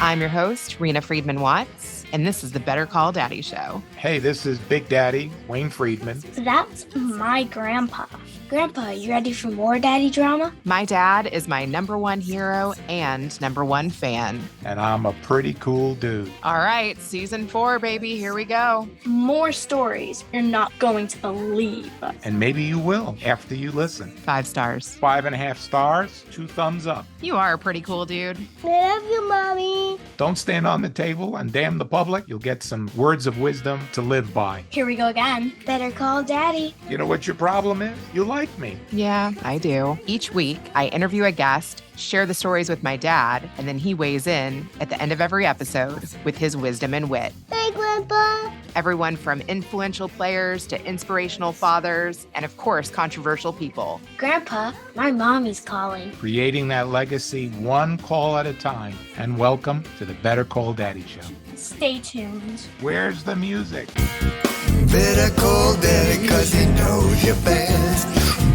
I'm your host, Reena Friedman Watts, and this is the Better Call Daddy Show. Hey, this is Big Daddy, Wayne Friedman. That's my grandpa. Grandpa, you ready for more daddy drama? My dad is my number one hero and number one fan. And I'm a pretty cool dude. All right, season 4, baby, here we go. More stories you're not going to believe. And maybe you will after you listen. 5 stars. 5.5 stars, 2 thumbs up. You are a pretty cool dude. I love you, Mommy. Don't stand on the table and damn the public. You'll get some words of wisdom to live by. Here we go again. Better call Daddy. You know what your problem is? You like me. Yeah, I do. Each week, I interview a guest, share the stories with my dad, and then he weighs in at the end of every episode with his wisdom and wit. Hey, Grandpa. Everyone from influential players to inspirational fathers, and of course, controversial people. Grandpa, my mommy's calling. Creating that legacy one call at a time. And welcome to the Better Call Daddy Show. Stay tuned. Where's the music? Better call Daddy cause he knows you best.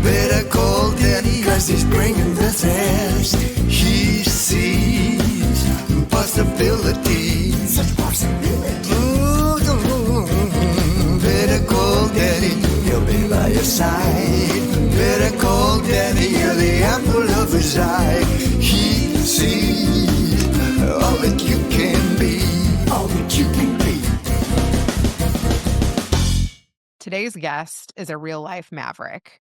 Better call Daddy cause he's bringing the test. He sees possibilities. Such possibilities. Better call Daddy, he'll be by your side. Better call Daddy, you're the apple of his eye. He sees all that you can be. All that you can be. Today's guest is a real-life maverick.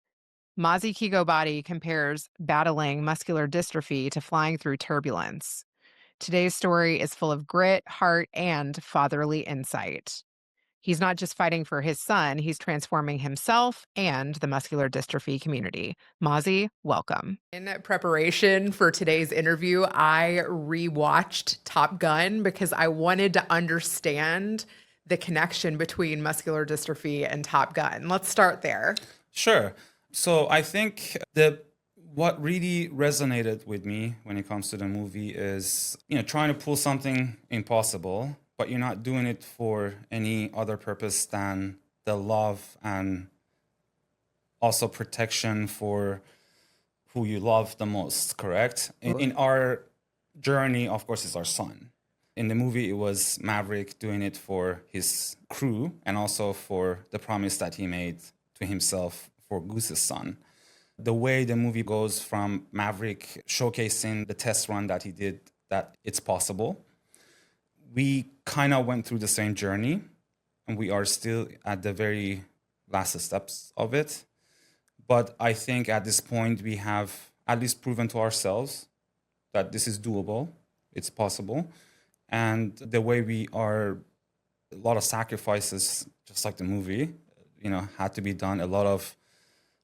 Mazi Keyghobadi compares battling muscular dystrophy to flying through turbulence. Today's story is full of grit, heart, and fatherly insight. He's not just fighting for his son, he's transforming himself and the muscular dystrophy community. Mazi, welcome. In preparation for today's interview, I rewatched Top Gun because I wanted to understand the connection between muscular dystrophy and Top Gun. Let's start there. Sure. So I think what really resonated with me when it comes to the movie is, trying to pull something impossible, but you're not doing it for any other purpose than the love and also protection for who you love the most, correct? In our journey, of course, it's our son. In the movie, it was Maverick doing it for his crew and also for the promise that he made to himself for Goose's son. The way the movie goes from Maverick showcasing the test run that he did, that it's possible. We kind of went through the same journey, and we are still at the very last steps of it. But I think at this point, we have at least proven to ourselves that this is doable, it's possible. And the way we are, a lot of sacrifices, just like the movie, had to be done. A lot of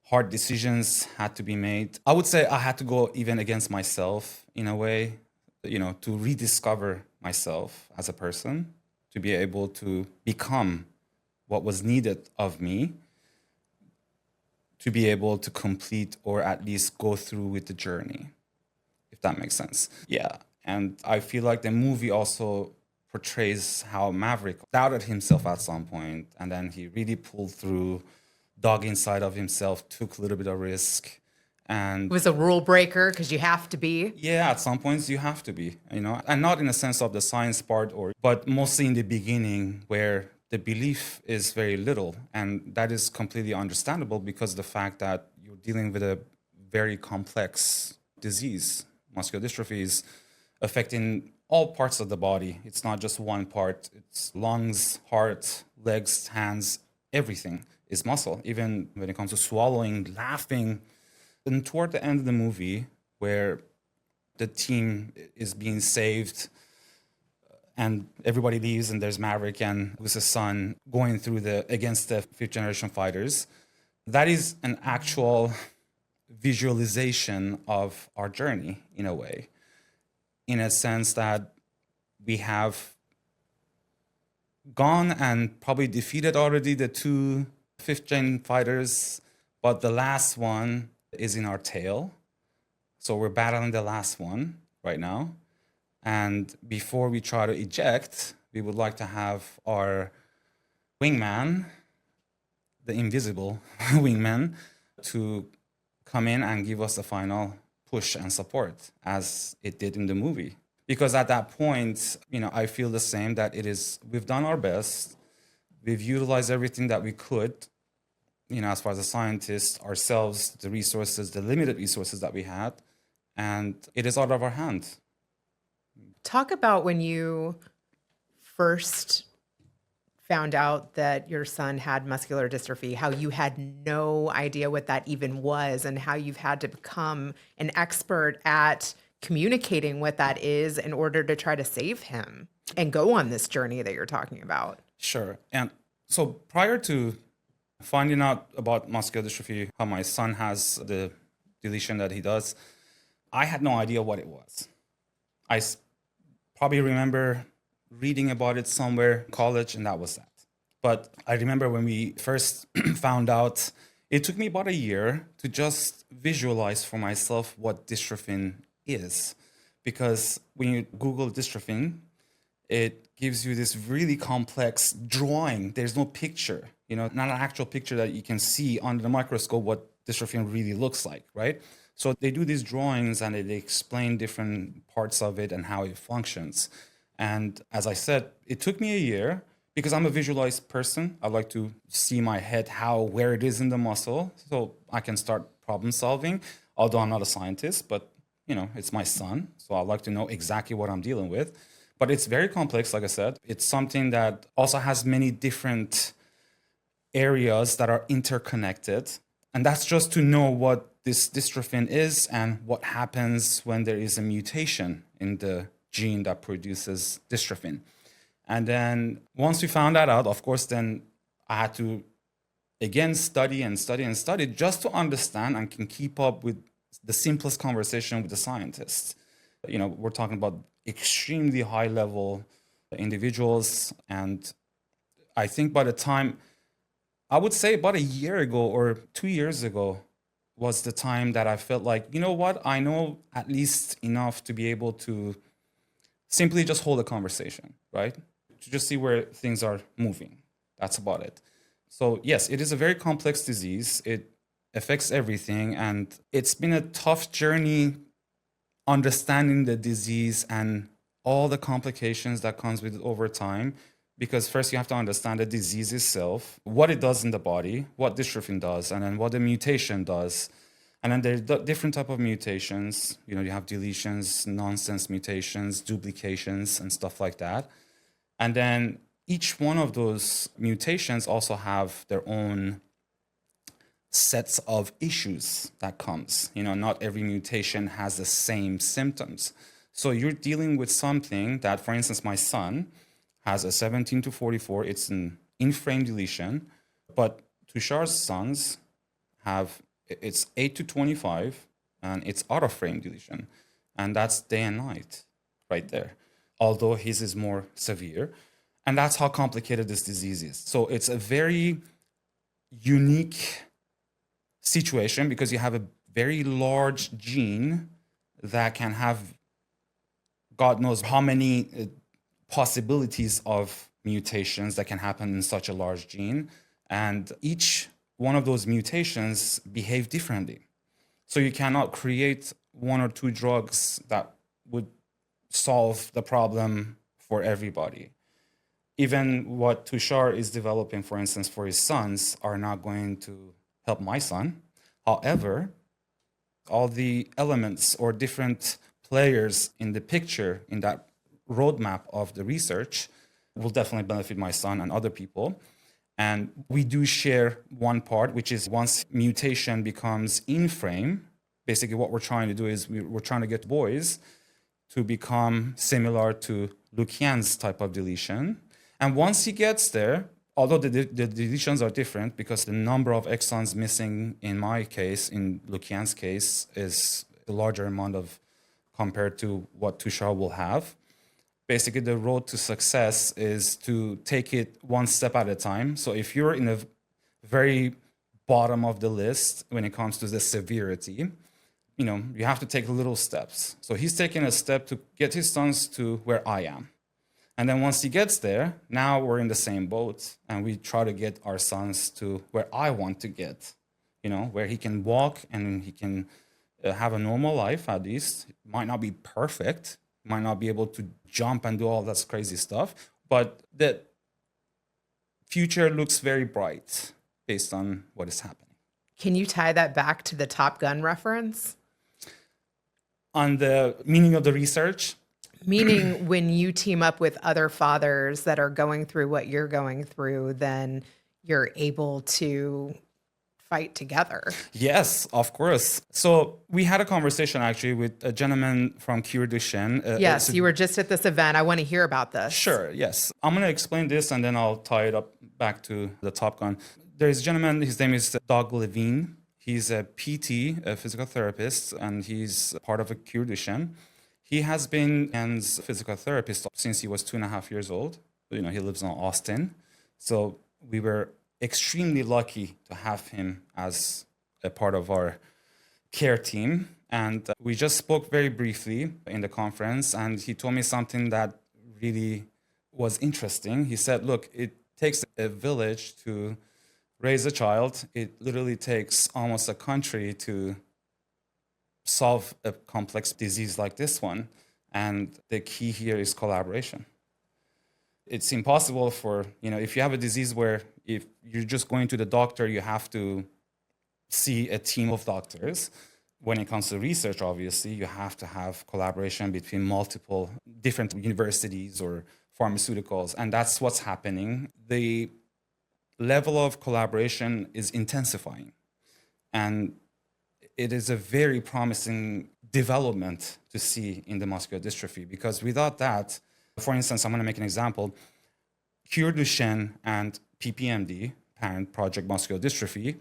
hard decisions had to be made. I would say I had to go even against myself in a way, to rediscover myself as a person, to be able to become what was needed of me, to be able to complete or at least go through with the journey, if that makes sense. Yeah. And I feel like the movie also portrays how Maverick doubted himself at some point, and then he really pulled through, dug inside of himself, took a little bit of risk. And It was a rule breaker because you have to be. yeah, at some points you have to be, and not in the sense of the science part, but mostly in the beginning where the belief is very little. And that is completely understandable because the fact that you're dealing with a very complex disease. Muscular dystrophy is affecting all parts of the body. It's not just one part. It's lungs, heart, legs, hands, everything is muscle, even when it comes to swallowing, laughing. And toward the end of the movie, where the team is being saved and everybody leaves and there's Maverick and Goose's son going through against the fifth generation fighters, that is an actual visualization of our journey in a way, in a sense that we have gone and probably defeated already the 2 fifth-gen fighters, but the last one is in our tail. So we're battling the last one right now. And before we try to eject, we would like to have our wingman, the invisible wingman, to come in and give us the final push and support, as it did in the movie. Because at that point, I feel the same, that we've done our best. We've utilized everything that we could, as far as a scientist, ourselves, the resources, the limited resources that we had, and it is out of our hand. Talk about when you first found out that your son had muscular dystrophy, how you had no idea what that even was, and how you've had to become an expert at communicating what that is in order to try to save him and go on this journey that you're talking about. Sure. And so prior to finding out about muscular dystrophy, how my son has the deletion that he does, I had no idea what it was. Probably remember reading about it somewhere in college, and that was that. But I remember when we first found out, it took me about a year to just visualize for myself what dystrophin is. Because when you Google dystrophin, it gives you this really complex drawing. There's no picture, not an actual picture that you can see under the microscope what dystrophin really looks like, right? So they do these drawings and they explain different parts of it and how it functions. And as I said, it took me a year because I'm a visualized person. I like to see in my head where it is in the muscle so I can start problem solving, although I'm not a scientist, but it's my son. So I like to know exactly what I'm dealing with. But it's very complex, like I said. It's something that also has many different areas that are interconnected. And that's just to know what this dystrophin is and what happens when there is a mutation in the gene that produces dystrophin. And then once we found that out, of course, then I had to again study and study and study just to understand and can keep up with the simplest conversation with the scientists. We're talking about extremely high level individuals. And I think by the time, I would say about a year ago or 2 years ago was the time that I felt like, I know at least enough to be able to simply just hold a conversation, right? To just see where things are moving. That's about it. So yes, it is a very complex disease. It affects everything. And it's been a tough journey understanding the disease and all the complications that comes with it over time. Because first you have to understand the disease itself, what it does in the body, what dystrophin does, and then what the mutation does. And then there are different type of mutations. You have deletions, nonsense mutations, duplications, and stuff like that. And then each one of those mutations also have their own sets of issues that comes. Not every mutation has the same symptoms. So you're dealing with something that, for instance, my son has a 17 to 44. It's an in-frame deletion, but Tushar's sons it's 8 to 25, and it's out-of-frame deletion. And that's day and night right there, although his is more severe. And that's how complicated this disease is. So it's a very unique situation because you have a very large gene that can have God knows how many possibilities of mutations that can happen in such a large gene. And each one of those mutations behave differently. So you cannot create one or two drugs that would solve the problem for everybody. Even what Tushar is developing, for instance, for his sons, are not going to help my son. However, all the elements or different players in the picture, in that roadmap of the research, will definitely benefit my son and other people. And we do share one part, which is once mutation becomes in frame, basically what we're trying to do is we're trying to get boys to become similar to Lukian's type of deletion. And once he gets there, although the deletions are different because the number of exons missing in my case, in Lukian's case, is a larger amount of compared to what Tushar will have. Basically, the road to success is to take it one step at a time. So if you're in the very bottom of the list when it comes to the severity, you have to take little steps. So he's taking a step to get his sons to where I am. And then once he gets there, now we're in the same boat and we try to get our sons to where I want to get, where he can walk and he can have a normal life at least. It might not be perfect, might not be able to jump and do all that crazy stuff, but the future looks very bright based on what is happening. Can you tie that back to the Top Gun reference? On the meaning of the research, Meaning when you team up with other fathers that are going through what you're going through, then you're able to fight together. yes, of course. So we had a conversation actually with a gentleman from Cure Duchenne. Yes, you were just at this event. I want to hear about this. Sure, yes. I'm going to explain this and then I'll tie it up back to the Top Gun. There's a gentleman, his name is Doug Levine. He's a PT, a physical therapist, and he's part of a Cure Duchenne. He has been a physical therapist since he was 2.5 years old. He lives in Austin. So we were extremely lucky to have him as a part of our care team. And we just spoke very briefly in the conference, and he told me something that really was interesting. He said, look, it takes a village to raise a child. It literally takes almost a country to solve a complex disease like this one. And the key here is collaboration. It's impossible for, if you have a disease where if you're just going to the doctor, you have to see a team of doctors. When it comes to research, obviously, you have to have collaboration between multiple different universities or pharmaceuticals. And that's what's happening. The level of collaboration is intensifying. And it is a very promising development to see in the muscular dystrophy, because without that, for instance, I'm going to make an example. Cure Duchenne and PPMD, Parent Project Muscular Dystrophy,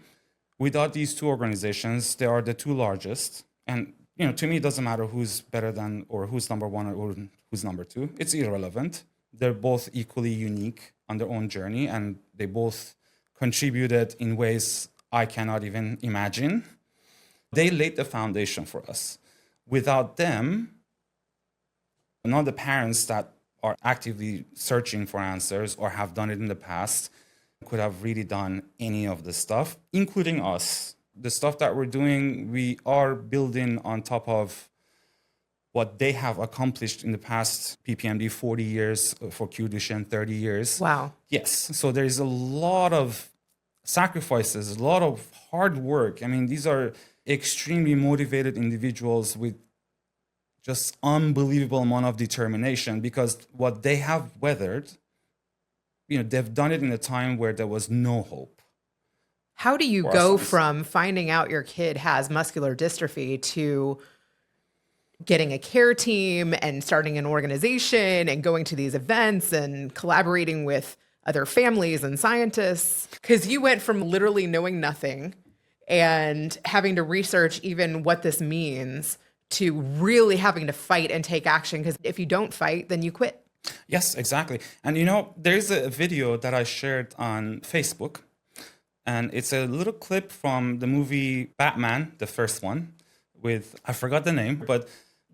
without these two organizations, they are the two largest. And to me, it doesn't matter who's better than or who's number one or who's number two. It's irrelevant. They're both equally unique on their own journey, and they both contributed in ways I cannot even imagine. They laid the foundation for us. Without them, none of the parents that are actively searching for answers or have done it in the past could have really done any of this stuff, including us. The stuff that we're doing, we are building on top of what they have accomplished in the past. PPMD 40 years, for Cure Duchenne 30 years. Wow. Yes, so there's a lot of sacrifices, a lot of hard work. I mean, these are extremely motivated individuals with just unbelievable amount of determination, because what they have weathered, they've done it in a time where there was no hope. How do you go from finding out your kid has muscular dystrophy to getting a care team and starting an organization and going to these events and collaborating with other families and scientists? Because you went from literally knowing nothing and having to research even what this means to really having to fight and take action. Because if you don't fight, then you quit. Yes, exactly. And there's a video that I shared on Facebook, and it's a little clip from the movie Batman, the first one, with, I forgot the name, but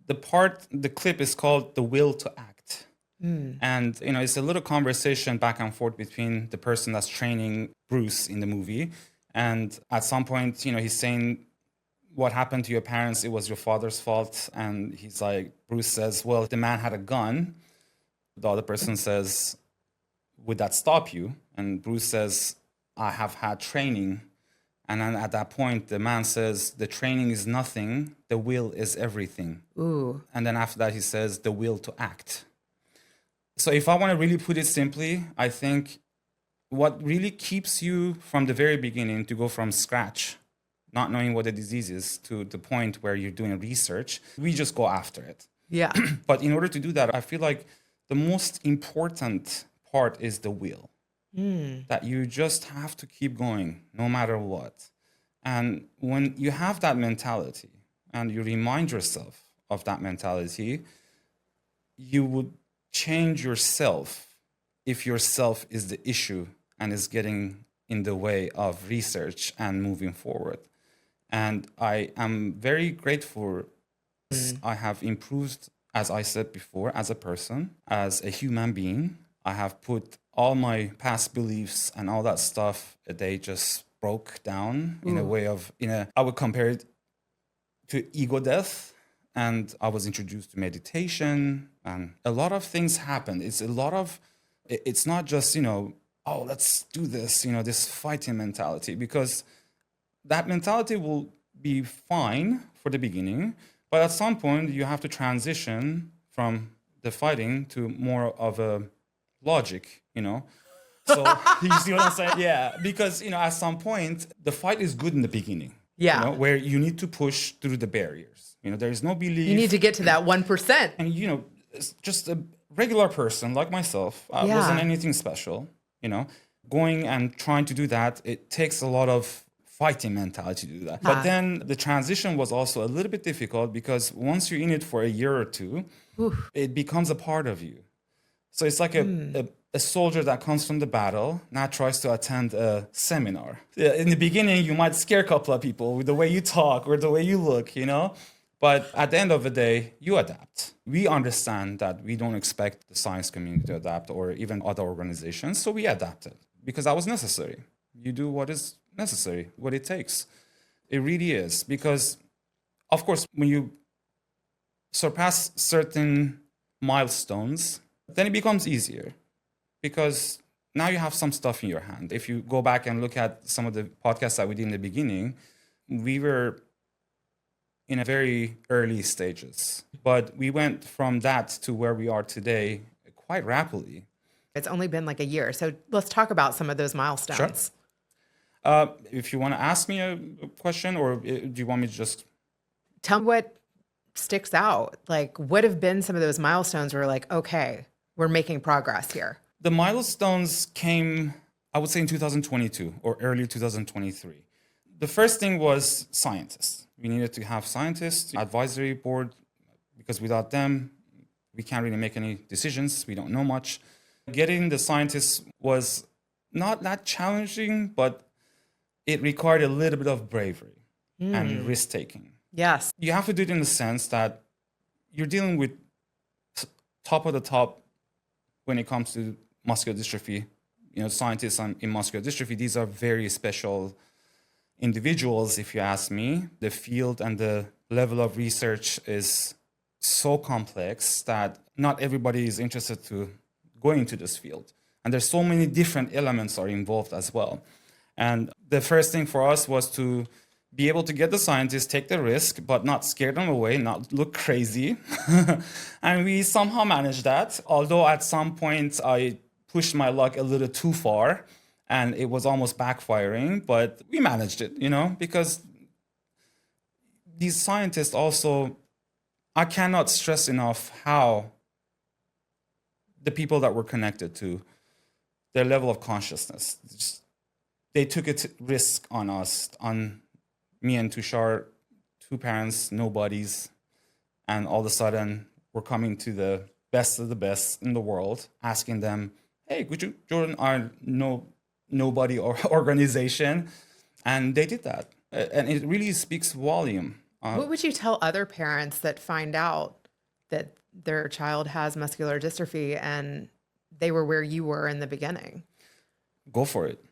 the clip is called The Will to Act. And, it's a little conversation back and forth between the person that's training Bruce in the movie. And at some point, he's saying, what happened to your parents? It was your father's fault. And he's like, Bruce says, well, if the man had a gun. The other person says, would that stop you? And Bruce says, I have had training. And then at that point, the man says, the training is nothing. The will is everything. Ooh. And then after that, he says, the will to act. So if I want to really put it simply, I think what really keeps you from the very beginning to go from scratch, not knowing what the disease is, to the point where you're doing research, we just go after it. Yeah. But in order to do that, I feel like the most important part is the will. That you just have to keep going no matter what. And when you have that mentality and you remind yourself of that mentality, you would change yourself if yourself is the issue and is getting in the way of research and moving forward. And I am very grateful. I have improved, as I said before, as a person, as a human being. I have put all my past beliefs and all that stuff, they just broke down in a way of, I would compare it to ego death. and I was introduced to meditation, and a lot of things happened. It's not just, oh, let's do this, this fighting mentality, because that mentality will be fine for the beginning, but at some point you have to transition from the fighting to more of a logic, So you see what I'm saying? Yeah, because at some point the fight is good in the beginning. Yeah. Where you need to push through the barriers. There is no belief. You need to get to that 1%. And it's just a regular person like myself. I wasn't anything special. Going and trying to do that, it takes a lot of fighting mentality to do that. But then the transition was also a little bit difficult, because once you're in it for a year or two, it becomes a part of you. So it's like a soldier that comes from the battle now tries to attend a seminar. In the beginning, you might scare a couple of people with the way you talk or the way you look, But at the end of the day, you adapt. We understand that we don't expect the science community to adapt, or even other organizations, so we adapted because that was necessary. You do what is necessary, what it takes. It really is, because, of course, when you surpass certain milestones, then it becomes easier, because now you have some stuff in your hand. If you go back and look at some of the podcasts that we did in the beginning, we were in a very early stages, but we went from that to where we are today quite rapidly. It's only been like a year. So let's talk about some of those milestones. Sure. If you want to ask me a question, or do you want me to just... Tell me what sticks out. Like, what have been some of those milestones where we're like, okay, we're making progress here? The milestones came, I would say, in 2022 or early 2023. The first thing was scientists. We needed to have scientists, advisory board, because without them, we can't really make any decisions. We don't know much. Getting the scientists was not that challenging, but it required a little bit of bravery and risk-taking. Yes. You have to do it in the sense that you're dealing with top of the top when it comes to muscular dystrophy. Scientists in muscular dystrophy, these are very special individuals, if you ask me. The field and the level of research is so complex that not everybody is interested to go into this field. And there's so many different elements are involved as well. And the first thing for us was to be able to get the scientists, take the risk, but not scare them away, not look crazy. And we somehow managed that. Although at some point I pushed my luck a little too far, and it was almost backfiring, but we managed it, because these scientists also, I cannot stress enough how the people that were connected to, their level of consciousness, they took a risk on us, on me and Tushar, two parents, nobodies, and all of a sudden we're coming to the best of the best in the world, asking them, hey, could you join our nobody or organization? And they did that. And it really speaks volume. What would you tell other parents that find out that their child has muscular dystrophy and they were where you were in the beginning? Go for it.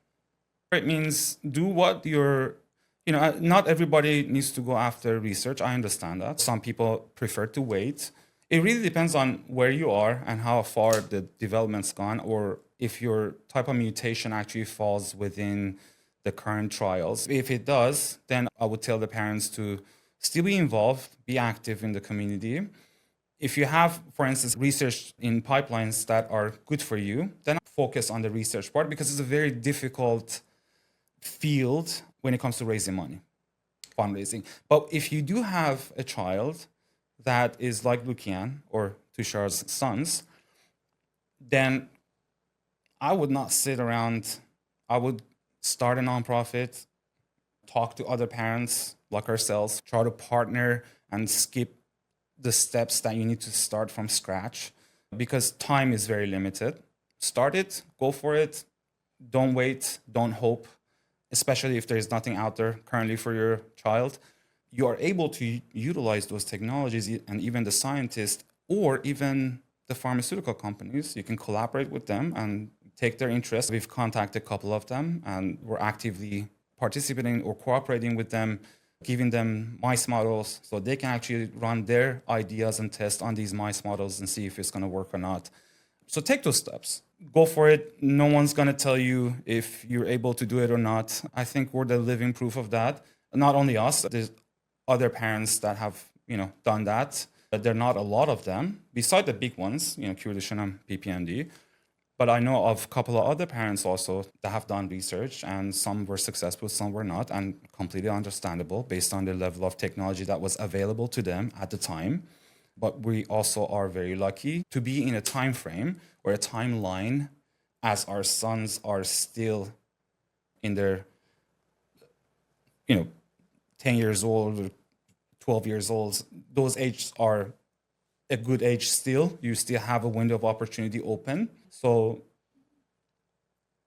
It means do what you're, not everybody needs to go after research. I understand that. Some people prefer to wait. It really depends on where you are and how far the development's gone, or if your type of mutation actually falls within the current trials. If it does, then I would tell the parents to still be involved, be active in the community. If you have, for instance, research in pipelines that are good for you, then focus on the research part, because it's a very difficult field when it comes to raising money, fundraising. But if you do have a child that is like Lukian or Tushar's sons, then I would not sit around. I would start a nonprofit, talk to other parents like ourselves, try to partner and skip the steps that you need to start from scratch, because time is very limited. Start it, go for it. Don't wait, don't hope, especially if there's nothing out there currently for your child. You are able to utilize those technologies, and even the scientists or even the pharmaceutical companies. You can collaborate with them and take their interest. We've contacted a couple of them, and we're actively participating or cooperating with them giving them mice models so they can actually run their ideas and test on these mice models and see if it's going to work or not. So take those steps. Go for it. No one's going to tell you if you're able to do it or not. I think we're the living proof of that. Not only us, there's other parents that have, done that. But there are not a lot of them, beside the big ones, Curation and PPMD. But I know of a couple of other parents also that have done research, and some were successful, some were not, and completely understandable based on the level of technology that was available to them at the time. But we also are very lucky to be in a time frame or a timeline as our sons are still in their, 10 years old or 12 years old. Those ages are a good age still. You still have a window of opportunity open. So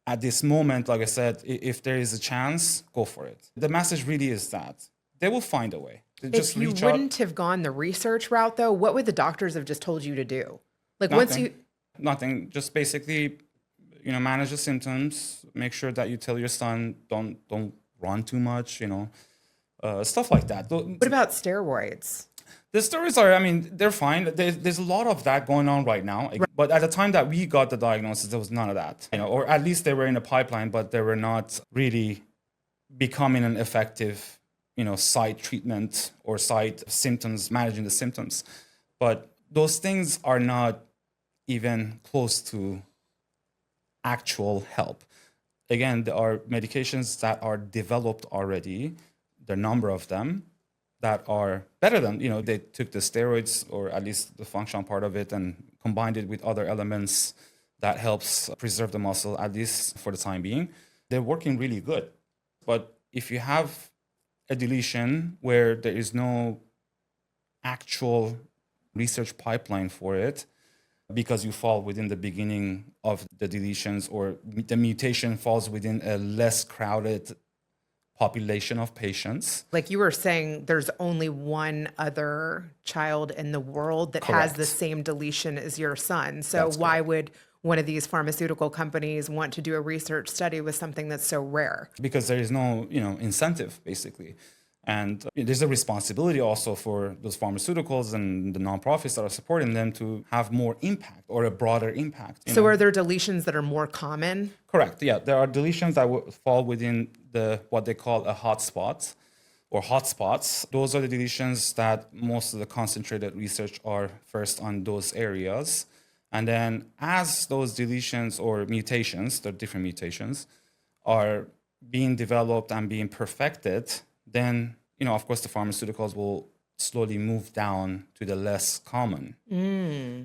at this moment, like I said, if there is a chance, go for it. The message really is that they will find a way. If you wouldn't have gone the research route, though, what would the doctors have just told you to do? Like Nothing. Just basically, manage the symptoms. Make sure that you tell your son don't run too much. Stuff like that. What about steroids? The steroids are, they're fine. There's a lot of that going on right now. Right. But at the time that we got the diagnosis, there was none of that. Or at least they were in the pipeline, but they were not really becoming an effective side treatment or side symptoms, managing the symptoms. But those things are not even close to actual help. Again, there are medications that are developed already, there are a number of them, that are better than, they took the steroids, or at least the functional part of it, and combined it with other elements that helps preserve the muscle, at least for the time being. They're working really good. But if you have a deletion where there is no actual research pipeline for it, because you fall within the beginning of the deletions, or the mutation falls within a less crowded population of patients. Like you were saying, there's only one other child in the world that Correct. has the same deletion as your son. So why would one of these pharmaceutical companies want to do a research study with something that's so rare? Because there is no, incentive, basically. And there's a responsibility also for those pharmaceuticals and the nonprofits that are supporting them to have more impact, or a broader impact. So are there deletions that are more common? Correct. Yeah, there are deletions that fall within what they call a hotspot or hotspots. Those are the deletions that most of the concentrated research are first on those areas. And then as those deletions or mutations, the different mutations, are being developed and being perfected, then, of course, the pharmaceuticals will slowly move down to the less common.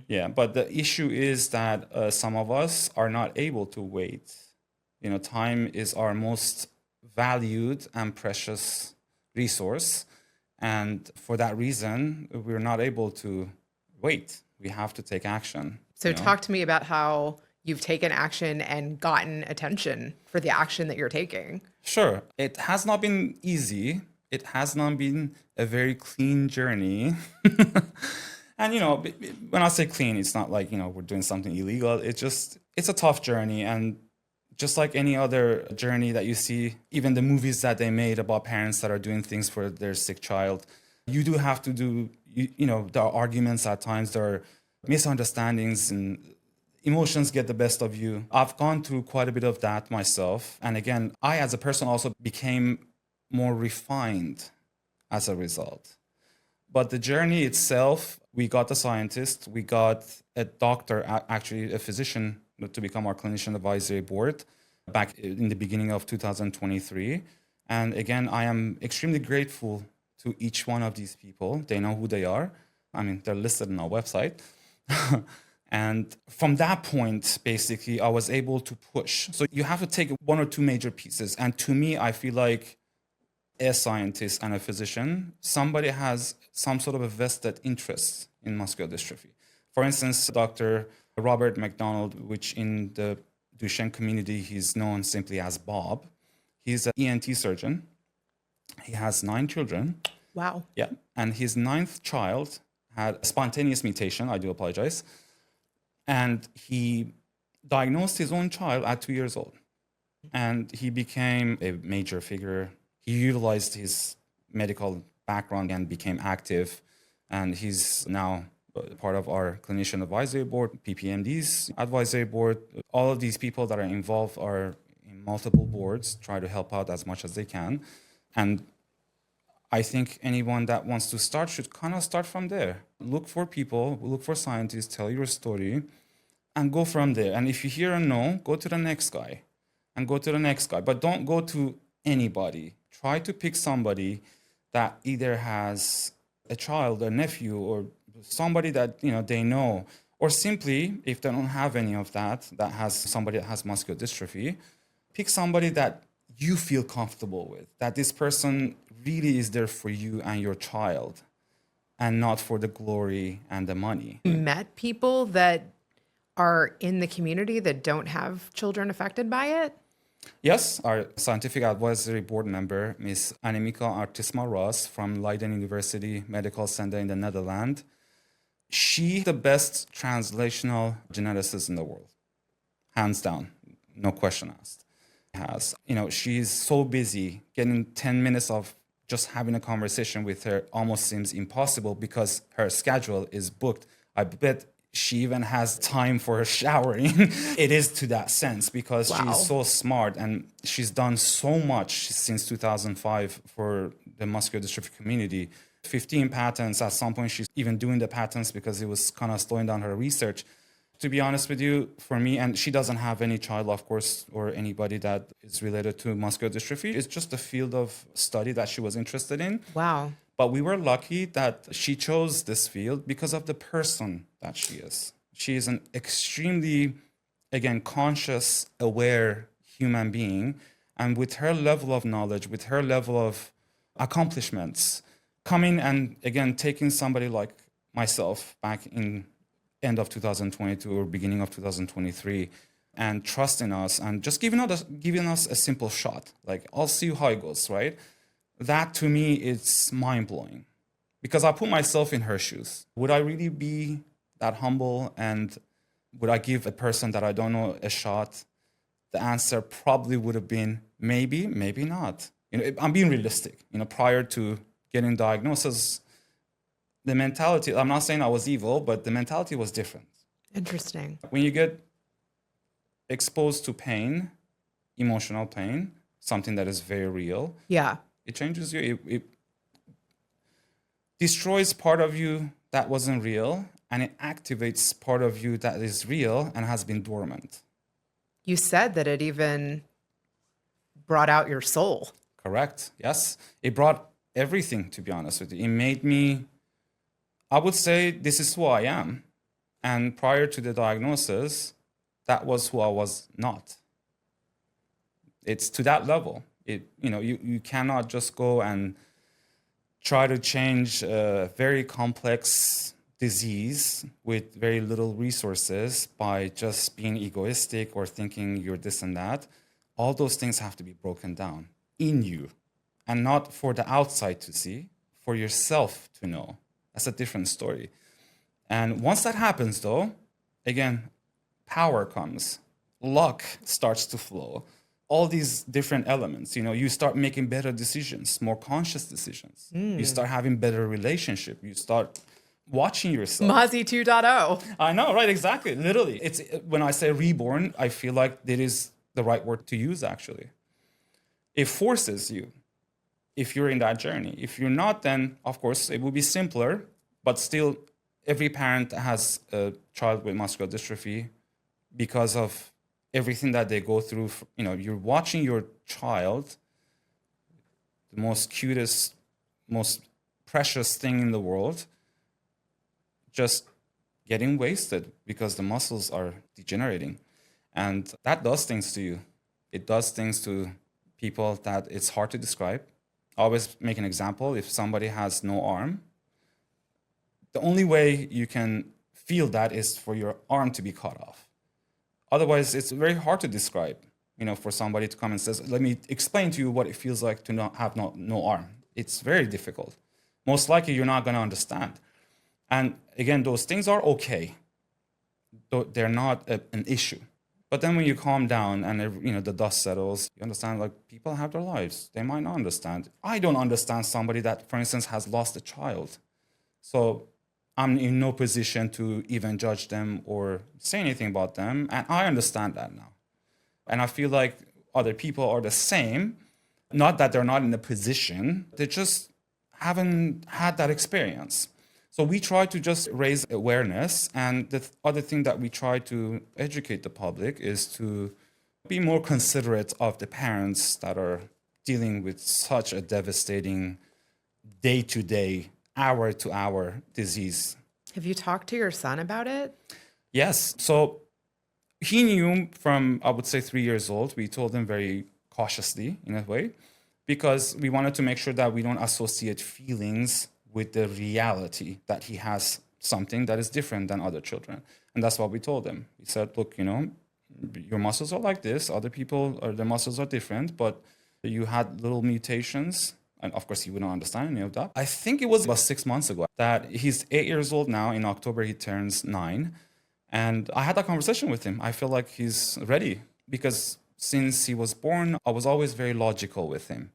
Yeah, but the issue is that some of us are not able to wait. Time is our most valued and precious resource. And for that reason, we're not able to wait. We have to take action. So talk to me about how you've taken action and gotten attention for the action that you're taking. Sure. It has not been easy. It has not been a very clean journey. And, when I say clean, it's not like, we're doing something illegal. It's a tough journey. And just like any other journey that you see, even the movies that they made about parents that are doing things for their sick child, you do have to do, there are arguments at times, there are misunderstandings, and emotions get the best of you. I've gone through quite a bit of that myself. And again, I as a person also became more refined as a result. But the journey itself, we got a scientist, we got a doctor, actually a physician, to become our clinician advisory board back in the beginning of 2023. And again, I am extremely grateful to each one of these people. They know who they are. They're listed on our website. And from that point, basically, I was able to push. So you have to take one or two major pieces. And to me, I feel like a scientist and a physician, somebody has some sort of a vested interest in muscular dystrophy. For instance, Dr. Robert McDonald, which in the Duchenne community, he's known simply as Bob. He's an ENT surgeon. He has 9 children. Wow. Yeah. And his 9th child had a spontaneous mutation. I do apologize. And he diagnosed his own child at 2 years old. And he became a major figure. He utilized his medical background and became active. And he's now part of our clinician advisory board, PPMD's advisory board. All of these people that are involved are in multiple boards, try to help out as much as they can. And I think anyone that wants to start should kind of start from there. Look for people, look for scientists, tell your story, and go from there. And if you hear a no, go to the next guy and go to the next guy. But don't go to anybody. Try to pick somebody that either has a child, a nephew, or somebody that they know. Or simply, if they don't have any of that, that has somebody that has muscular dystrophy, pick somebody that you feel comfortable with, that this person really is there for you and your child and not for the glory and the money. Met people that are in the community that don't have children affected by it? Yes, our scientific advisory board member, Ms. Annemieke Artisma-Ross from Leiden University Medical Center in the Netherlands, she's the best translational geneticist in the world, hands down, no question asked. She's so busy, getting 10 minutes of just having a conversation with her almost seems impossible because her schedule is booked. I bet she even has time for her showering. It is to that sense because she's so smart and she's done so much since 2005 for the muscular dystrophy community. 15 patents. At some point, she's even doing the patents because it was kind of slowing down her research. To be honest with you, for me, and she doesn't have any child, of course, or anybody that is related to muscular dystrophy. It's just a field of study that she was interested in. Wow. But we were lucky that she chose this field because of the person that she is. She is an extremely, again, conscious, aware human being. And with her level of knowledge, with her level of accomplishments, coming and, again, taking somebody like myself back in end of 2022 or beginning of 2023 and trusting us and just giving us a simple shot. Like, I'll see how it goes, right? That to me, it's mind-blowing because I put myself in her shoes. Would I really be that humble and would I give a person that I don't know a shot? The answer probably would have been maybe, maybe not. I'm being realistic. Prior to getting diagnosis, the mentality, I'm not saying I was evil, but the mentality was different. Interesting. When you get exposed to pain, emotional pain, something that is very real, Yeah. it changes you. It destroys part of you that wasn't real, and it activates part of you that is real and has been dormant. You said that it even brought out your soul. Correct. Yes. It brought everything, to be honest with you. It made me, I would say, this is who I am. And prior to the diagnosis, that was who I was not. It's to that level. You cannot just go and try to change a very complex disease with very little resources by just being egoistic or thinking you're this and that. All those things have to be broken down in you, and not for the outside to see, for yourself to know. That's a different story. And once that happens, though, again, power comes, luck starts to flow, all these different elements. You start making better decisions, more conscious decisions. You start having better relationship. You start watching yourself. Mazi 2.0. I know, right? Exactly. Literally. It's when I say reborn, I feel like that is the right word to use, actually. It forces you if you're in that journey. If you're not, then, of course, it will be simpler, but still, every parent has a child with muscular dystrophy because of everything that they go through. You're watching your child, the most cutest, most precious thing in the world, just getting wasted because the muscles are degenerating. And that does things to you. It does things to people that it's hard to describe. I always make an example. If somebody has no arm, the only way you can feel that is for your arm to be cut off. Otherwise, it's very hard to describe, for somebody to come and says, let me explain to you what it feels like to not have no arm. It's very difficult. Most likely, you're not going to understand. And again, those things are okay. They're not an issue. But then when you calm down and the dust settles, you understand like people have their lives. They might not understand. I don't understand somebody that, for instance, has lost a child. So I'm in no position to even judge them or say anything about them. And I understand that now. And I feel like other people are the same. Not that they're not in a position, they just haven't had that experience. So we try to just raise awareness. And the other thing that we try to educate the public is to be more considerate of the parents that are dealing with such a devastating day-to-day, hour-to-hour disease. Have you talked to your son about it? Yes. So he knew from, I would say, 3 years old. We told him very cautiously, in a way, because we wanted to make sure that we don't associate feelings with the reality that he has something that is different than other children. And that's what we told him. We said, look, your muscles are like this. Other people, their muscles are different, but you had little mutations. And of course, he wouldn't understand any of that. I think it was about 6 months ago that he's 8 years old now. In October, he turns 9. And I had that conversation with him. I feel like he's ready because since he was born, I was always very logical with him.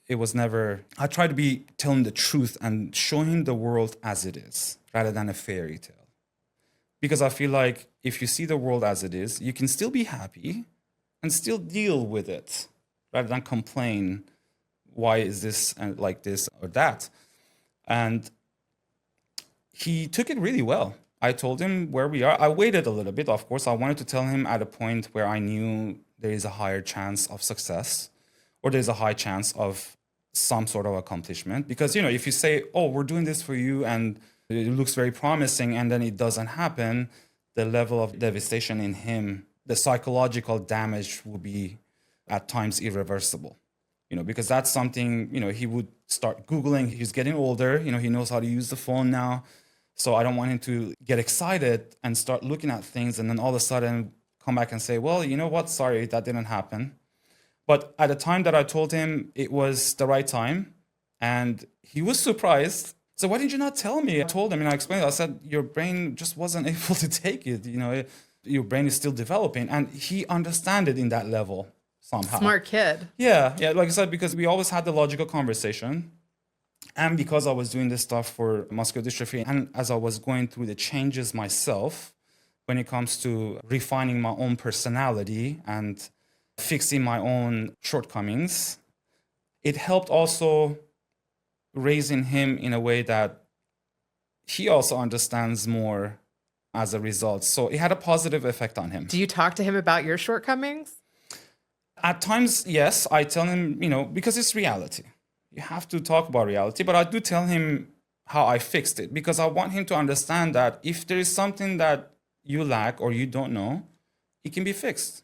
It was never, I try to tell him the truth and show him the world as it is rather than a fairy tale. Because I feel like if you see the world as it is, you can still be happy and still deal with it rather than complain, why is this like this or that? And he took it really well. I told him where we are. I waited a little bit, of course. I wanted to tell him at a point where I knew there is a higher chance of success or there's a high chance of some sort of accomplishment. Because, if you say, oh, we're doing this for you and it looks very promising and then it doesn't happen, the level of devastation in him, the psychological damage will be at times irreversible. Because that's something, he would start Googling. He's getting older, he knows how to use the phone now. So I don't want him to get excited and start looking at things and then all of a sudden come back and say, well, you know what? Sorry, that didn't happen. But at the time that I told him, it was the right time. And he was surprised. So why did you not tell me? I told him and I explained it. I said, your brain just wasn't able to take it. Your brain is still developing. And he understood it in that level somehow. Smart kid. Yeah. Like I said, because we always had the logical conversation. And because I was doing this stuff for muscular dystrophy, and as I was going through the changes myself, when it comes to refining my own personality and fixing my own shortcomings, it helped also raising him in a way that he also understands more as a result. So it had a positive effect on him. Do you talk to him about your shortcomings? At times, yes. I tell him, because it's reality. You have to talk about reality, but I do tell him how I fixed it because I want him to understand that if there is something that you lack or you don't know, it can be fixed.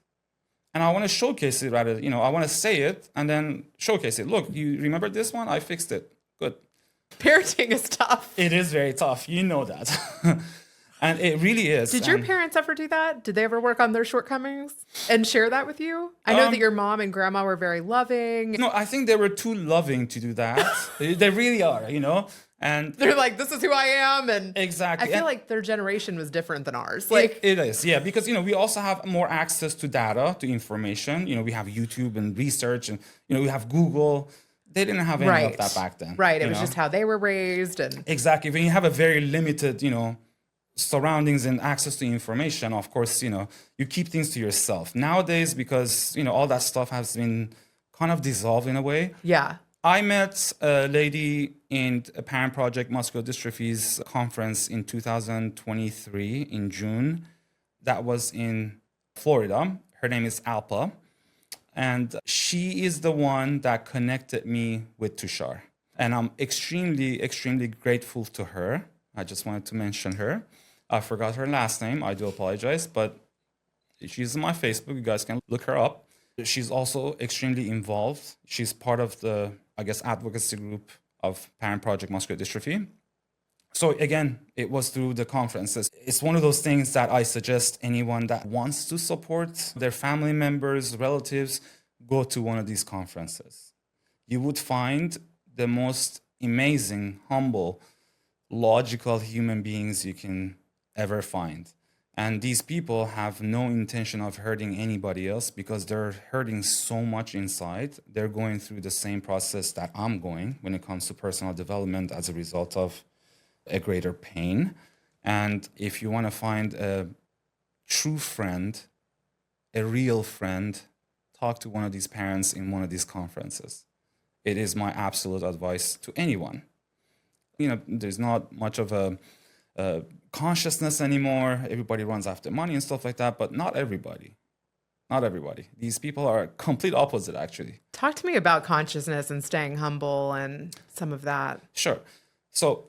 And I want to showcase it rather, I want to say it and then showcase it. Look, you remember this one? I fixed it. Good. Parenting is tough. It is very tough. You know that. And it really is. Did your parents ever do that? Did they ever work on their shortcomings and share that with you? I know that your mom and grandma were very loving. No, I think they were too loving to do that. They really are, And they're like, this is who I am. And exactly. I feel like their generation was different than ours. It is, yeah. Because, we also have more access to data, to information. We have YouTube and research and, we have Google. They didn't have any of that back then. Right. It was just how they were raised. And exactly. When you have a very limited, surroundings and access to information, of course, you keep things to yourself. Nowadays, because, all that stuff has been kind of dissolved in a way. Yeah. I met a lady in a Parent Project Muscular Dystrophy's conference in 2023 in June. That was in Florida. Her name is Alpa. And she is the one that connected me with Tushar. And I'm extremely, extremely grateful to her. I just wanted to mention her. I forgot her last name. I do apologize, but she's on my Facebook. You guys can look her up. She's also extremely involved. She's part of the, advocacy group of Parent Project Muscular Dystrophy. So again, it was through the conferences. It's one of those things that I suggest anyone that wants to support their family members, relatives, go to one of these conferences. You would find the most amazing, humble, logical human beings you can ever find. And these people have no intention of hurting anybody else because they're hurting so much inside. They're going through the same process that I'm going when it comes to personal development as a result of a greater pain. And if you want to find a true friend, a real friend, talk to one of these parents in one of these conferences. It is my absolute advice to anyone. There's not much of a consciousness anymore. Everybody runs after money and stuff like that, but not everybody. Not everybody. These people are complete opposite, actually. Talk to me about consciousness and staying humble and some of that. Sure. So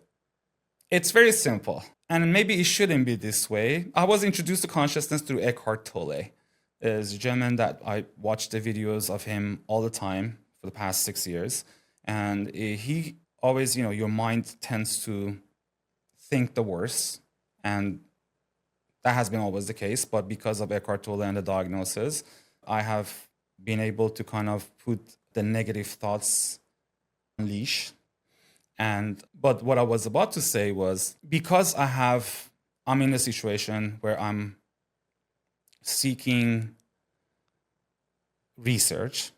it's very simple, and maybe it shouldn't be this way. I was introduced to consciousness through Eckhart Tolle. Is a gentleman that I watched the videos of him all the time for the past 6 years. And he always, your mind tends to think the worst. And that has been always the case. But because of Eckhart Tolle and the diagnosis, I have been able to kind of put the negative thoughts on leash. But what I was about to say was, because I'm in a situation where I'm seeking research,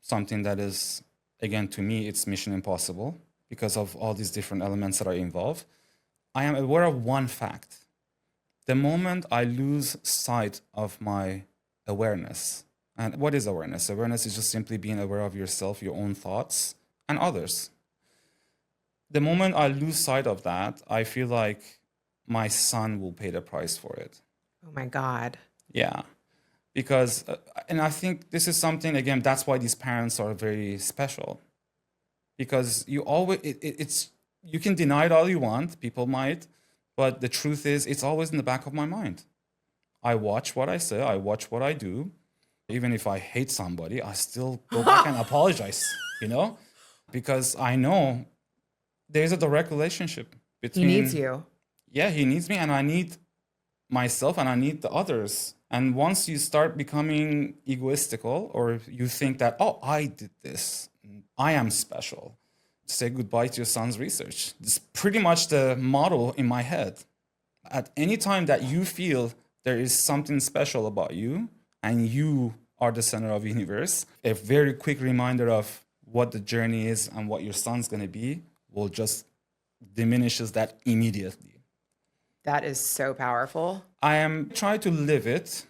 something that is, again, to me, it's mission impossible because of all these different elements that are involved. I am aware of one fact. The moment I lose sight of my awareness, and what is awareness? Awareness is just simply being aware of yourself, your own thoughts, and others. The moment I lose sight of that, I feel like my son will pay the price for it. Oh my God. Yeah, because, and I think this is something, again, that's why these parents are very special. Because you always, you can deny it all you want, people might, but the truth is, it's always in the back of my mind. I watch what I say, I watch what I do. Even if I hate somebody, I still go back and apologize, because I know there's a direct relationship between. He needs you. Yeah, he needs me, and I need myself, and I need the others. And once you start becoming egoistical, or you think that, oh, I did this, I am special, say goodbye to your son's research. It's pretty much the model in my head. At any time that you feel there is something special about you, and you are the center of the universe, a very quick reminder of what the journey is and what your son's going to be will just diminishes that immediately. That is so powerful. I am trying to live it.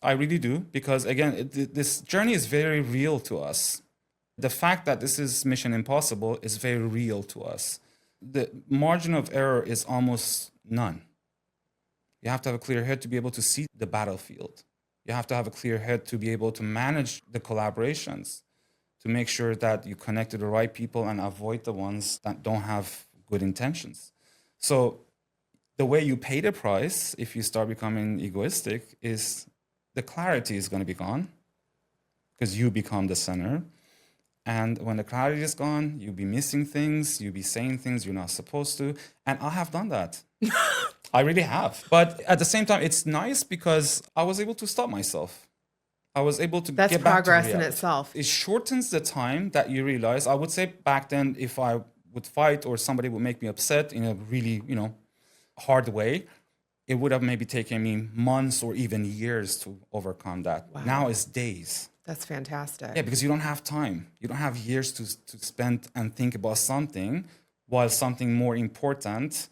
I really do, because again, this journey is very real to us. The fact that this is mission impossible is very real to us. The margin of error is almost none. You have to have a clear head to be able to see the battlefield. You have to have a clear head to be able to manage the collaborations, to make sure that you connect to the right people and avoid the ones that don't have good intentions. So the way you pay the price, if you start becoming egoistic, is the clarity is going to be gone because you become the center. And when the clarity is gone, you'll be missing things, you'll be saying things you're not supposed to. And I have done that. I really have. But at the same time, it's nice because I was able to stop myself. I was able to That's get back to progress in reality. itself. It shortens the time that you realize. I would say back then, if I would fight or somebody would make me upset in a really, hard way, it would have maybe taken me months or even years to overcome that. Wow. Now it's days. That's fantastic. Yeah, because you don't have time. You don't have years to spend and think about something while something more important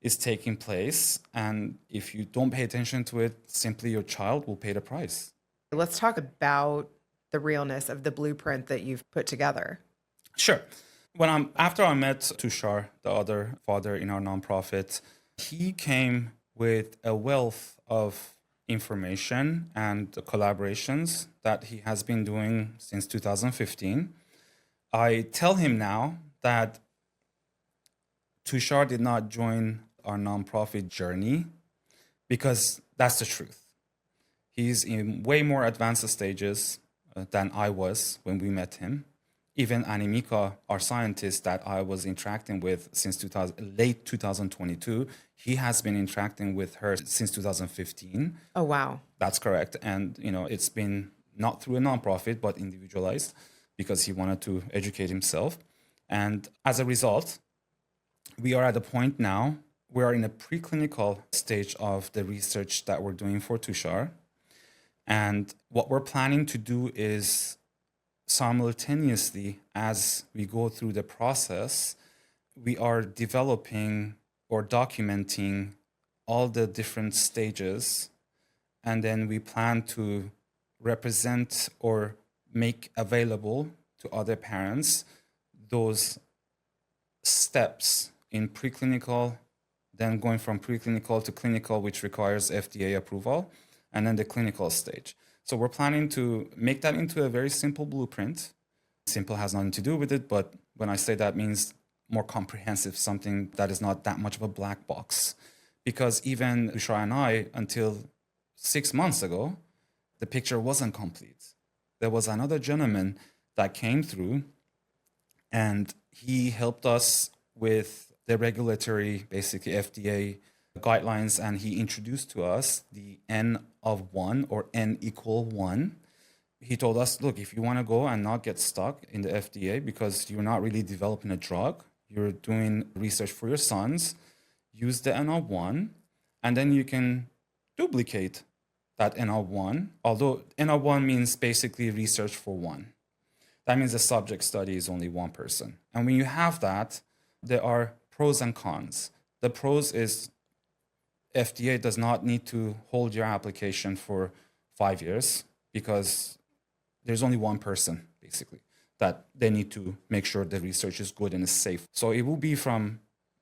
is taking place. And if you don't pay attention to it, simply your child will pay the price. Let's talk about the realness of the blueprint that you've put together. Sure. After I met Tushar, the other father in our nonprofit, he came with a wealth of information and collaborations that he has been doing since 2015. I tell him now that Tushar did not join our nonprofit journey because that's the truth. He's in way more advanced stages than I was when we met him. Even Animika, our scientist that I was interacting with since late 2022, he has been interacting with her since 2015. Oh, wow. That's correct. And, it's been not through a nonprofit, but individualized because he wanted to educate himself. And as a result, we are at a point now we are in a preclinical stage of the research that we're doing for Tushar. And what we're planning to do is simultaneously, as we go through the process, we are developing or documenting all the different stages. And then we plan to represent or make available to other parents those steps in preclinical, then going from preclinical to clinical, which requires FDA approval, and then the clinical stage. So we're planning to make that into a very simple blueprint. Simple has nothing to do with it, but when I say that means more comprehensive, something that is not that much of a black box. Because even Tushar and I, until 6 months ago, the picture wasn't complete. There was another gentleman that came through and he helped us with the regulatory, basically FDA guidelines, and he introduced to us the N of 1 or N equal 1. He told us, look, if you want to go and not get stuck in the FDA because you're not really developing a drug, you're doing research for your sons, use the N of 1, and then you can duplicate that N of 1, although N of 1 means basically research for one. That means the subject study is only one person. And when you have that, there are pros and cons. The pros is FDA does not need to hold your application for 5 years because there's only one person, basically, that they need to make sure the research is good and is safe. So it will be from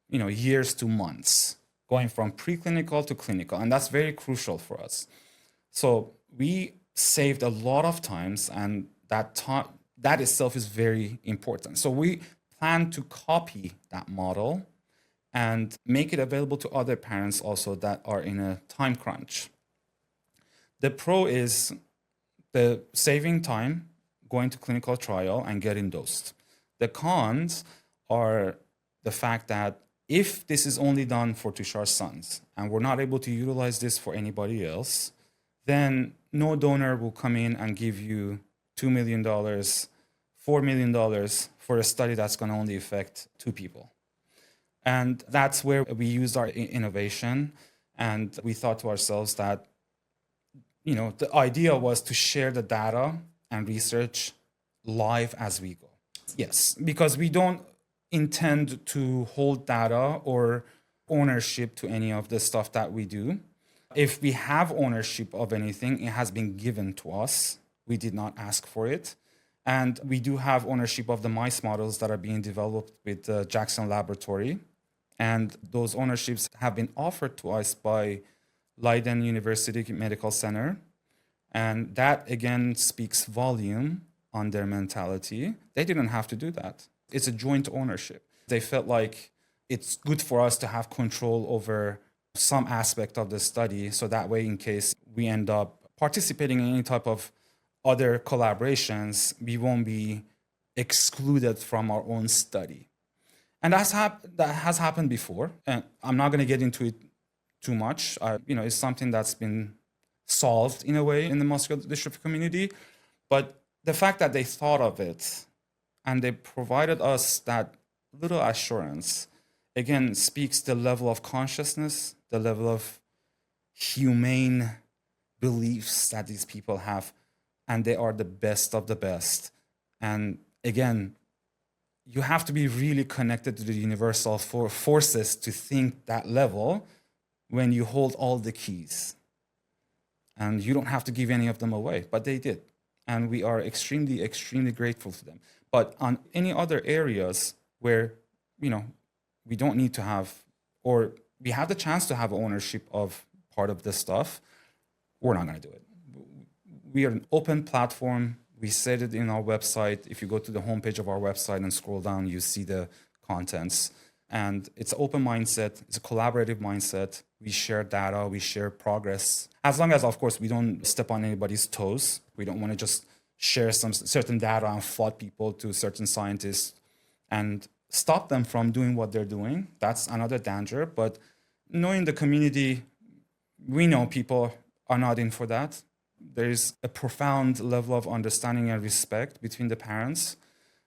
years to months, going from preclinical to clinical. And that's very crucial for us. So we saved a lot of times, and that itself is very important. So we plan to copy that model and make it available to other parents also that are in a time crunch. The pro is the saving time, going to clinical trial and getting dosed. The cons are the fact that if this is only done for Tushar's sons and we're not able to utilize this for anybody else, then no donor will come in and give you $2 million, $4 million for a study that's going to only affect 2 people. And that's where we used our innovation. And we thought to ourselves that, the idea was to share the data and research live as we go. Yes, because we don't intend to hold data or ownership to any of the stuff that we do. If we have ownership of anything, it has been given to us. We did not ask for it. And we do have ownership of the mice models that are being developed with the Jackson Laboratory. And those ownerships have been offered to us by Leiden University Medical Center. And that, again, speaks volume on their mentality. They didn't have to do that. It's a joint ownership. They felt like it's good for us to have control over some aspect of the study, so that way, in case we end up participating in any type of other collaborations, we won't be excluded from our own study. And that has happened before. And I'm not going to get into it too much. It's something that's been solved in a way in the muscular dystrophy community. But the fact that they thought of it and they provided us that little assurance, again, speaks the level of consciousness, the level of humane beliefs that these people have, and they are the best of the best. And again, you have to be really connected to the universal forces to think that level when you hold all the keys. And you don't have to give any of them away, but they did. And we are extremely, extremely grateful to them. But on any other areas where, we don't need to have, or we have the chance to have ownership of part of this stuff, we're not going to do it. We are an open platform. We said it in our website. If you go to the homepage of our website and scroll down, you see the contents. And it's an open mindset. It's a collaborative mindset. We share data. We share progress. As long as, of course, we don't step on anybody's toes. We don't want to just share some certain data and flood people to certain scientists and stop them from doing what they're doing. That's another danger. But knowing the community, we know people are not in for that. There's a profound level of understanding and respect between the parents.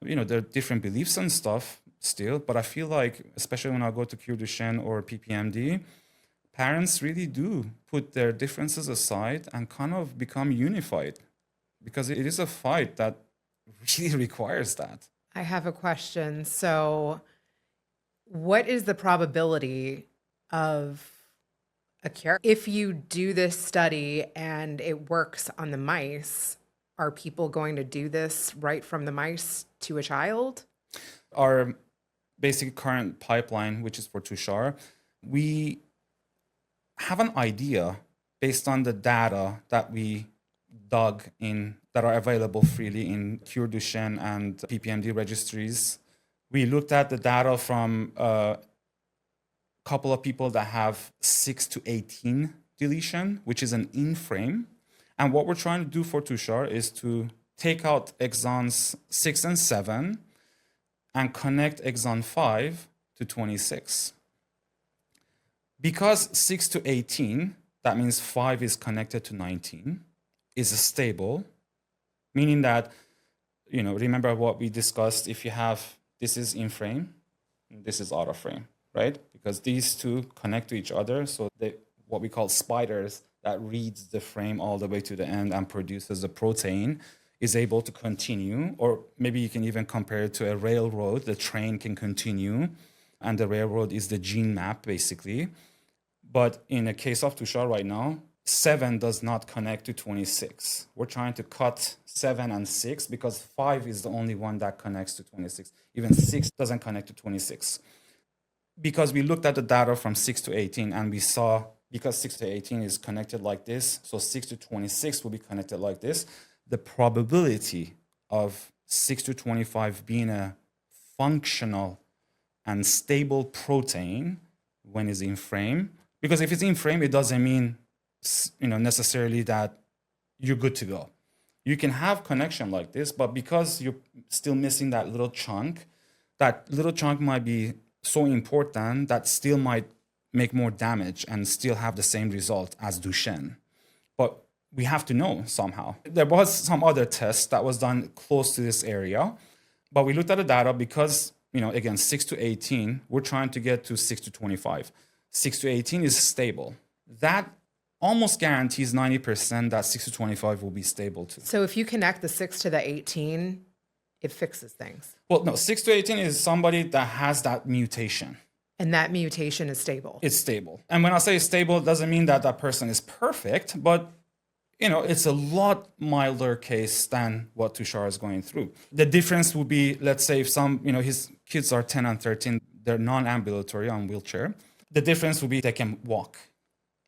There are different beliefs and stuff. still, but I feel like, especially when I go to cure Duchenne or PPMD, parents really do put their differences aside and kind of become unified, because it is a fight that really requires that. I have a question. So, what is the probability of a cure? If you do this study and it works on the mice, are people going to do this right from the mice to a child? Our basic current pipeline, which is for Tushar, we have an idea based on the data that we dug in that are available freely in Cure Duchenne and PPMD registries. We looked at the data from a couple of people that have 6 to 18 deletion, which is an in-frame. And what we're trying to do for Tushar is to take out exons 6 and 7 and connect exon 5 to 26. Because 6 to 18, that means 5 is connected to 19, is stable, meaning that, remember what we discussed, if you have, this is in frame, this is out of frame, right? Because these two connect to each other, so what we call spiders that reads the frame all the way to the end and produces a protein is able to continue, or maybe you can even compare it to a railroad. The train can continue, and the railroad is the gene map, basically. But in the case of Tushar right now, 7 does not connect to 26. We're trying to cut 7 and 6 because 5 is the only one that connects to 26. Even 6 doesn't connect to 26. Because we looked at the data from 6 to 18 and we saw, because 6 to 18 is connected like this, so 6 to 26 will be connected like this. The probability of 6 to 25 being a functional and stable protein when it's in frame, because if it's in frame, it doesn't mean necessarily that you're good to go. You can have connection like this, but because you're still missing that little chunk might be so important that still might make more damage and still have the same result as Duchenne. But we have to know somehow. There was some other test that was done close to this area, but we looked at the data because, again, 6 to 18, we're trying to get to 6 to 25. 6 to 18 is stable. That almost guarantees 90% that 6 to 25 will be stable too. So if you connect the 6 to the 18, it fixes things. Well, no, 6 to 18 is somebody that has that mutation. And that mutation is stable. It's stable. And when I say stable, it doesn't mean that that person is perfect, but it's a lot milder case than what Tushar is going through. The difference would be, let's say if his kids are 10 and 13, they're non-ambulatory on wheelchair. The difference would be they can walk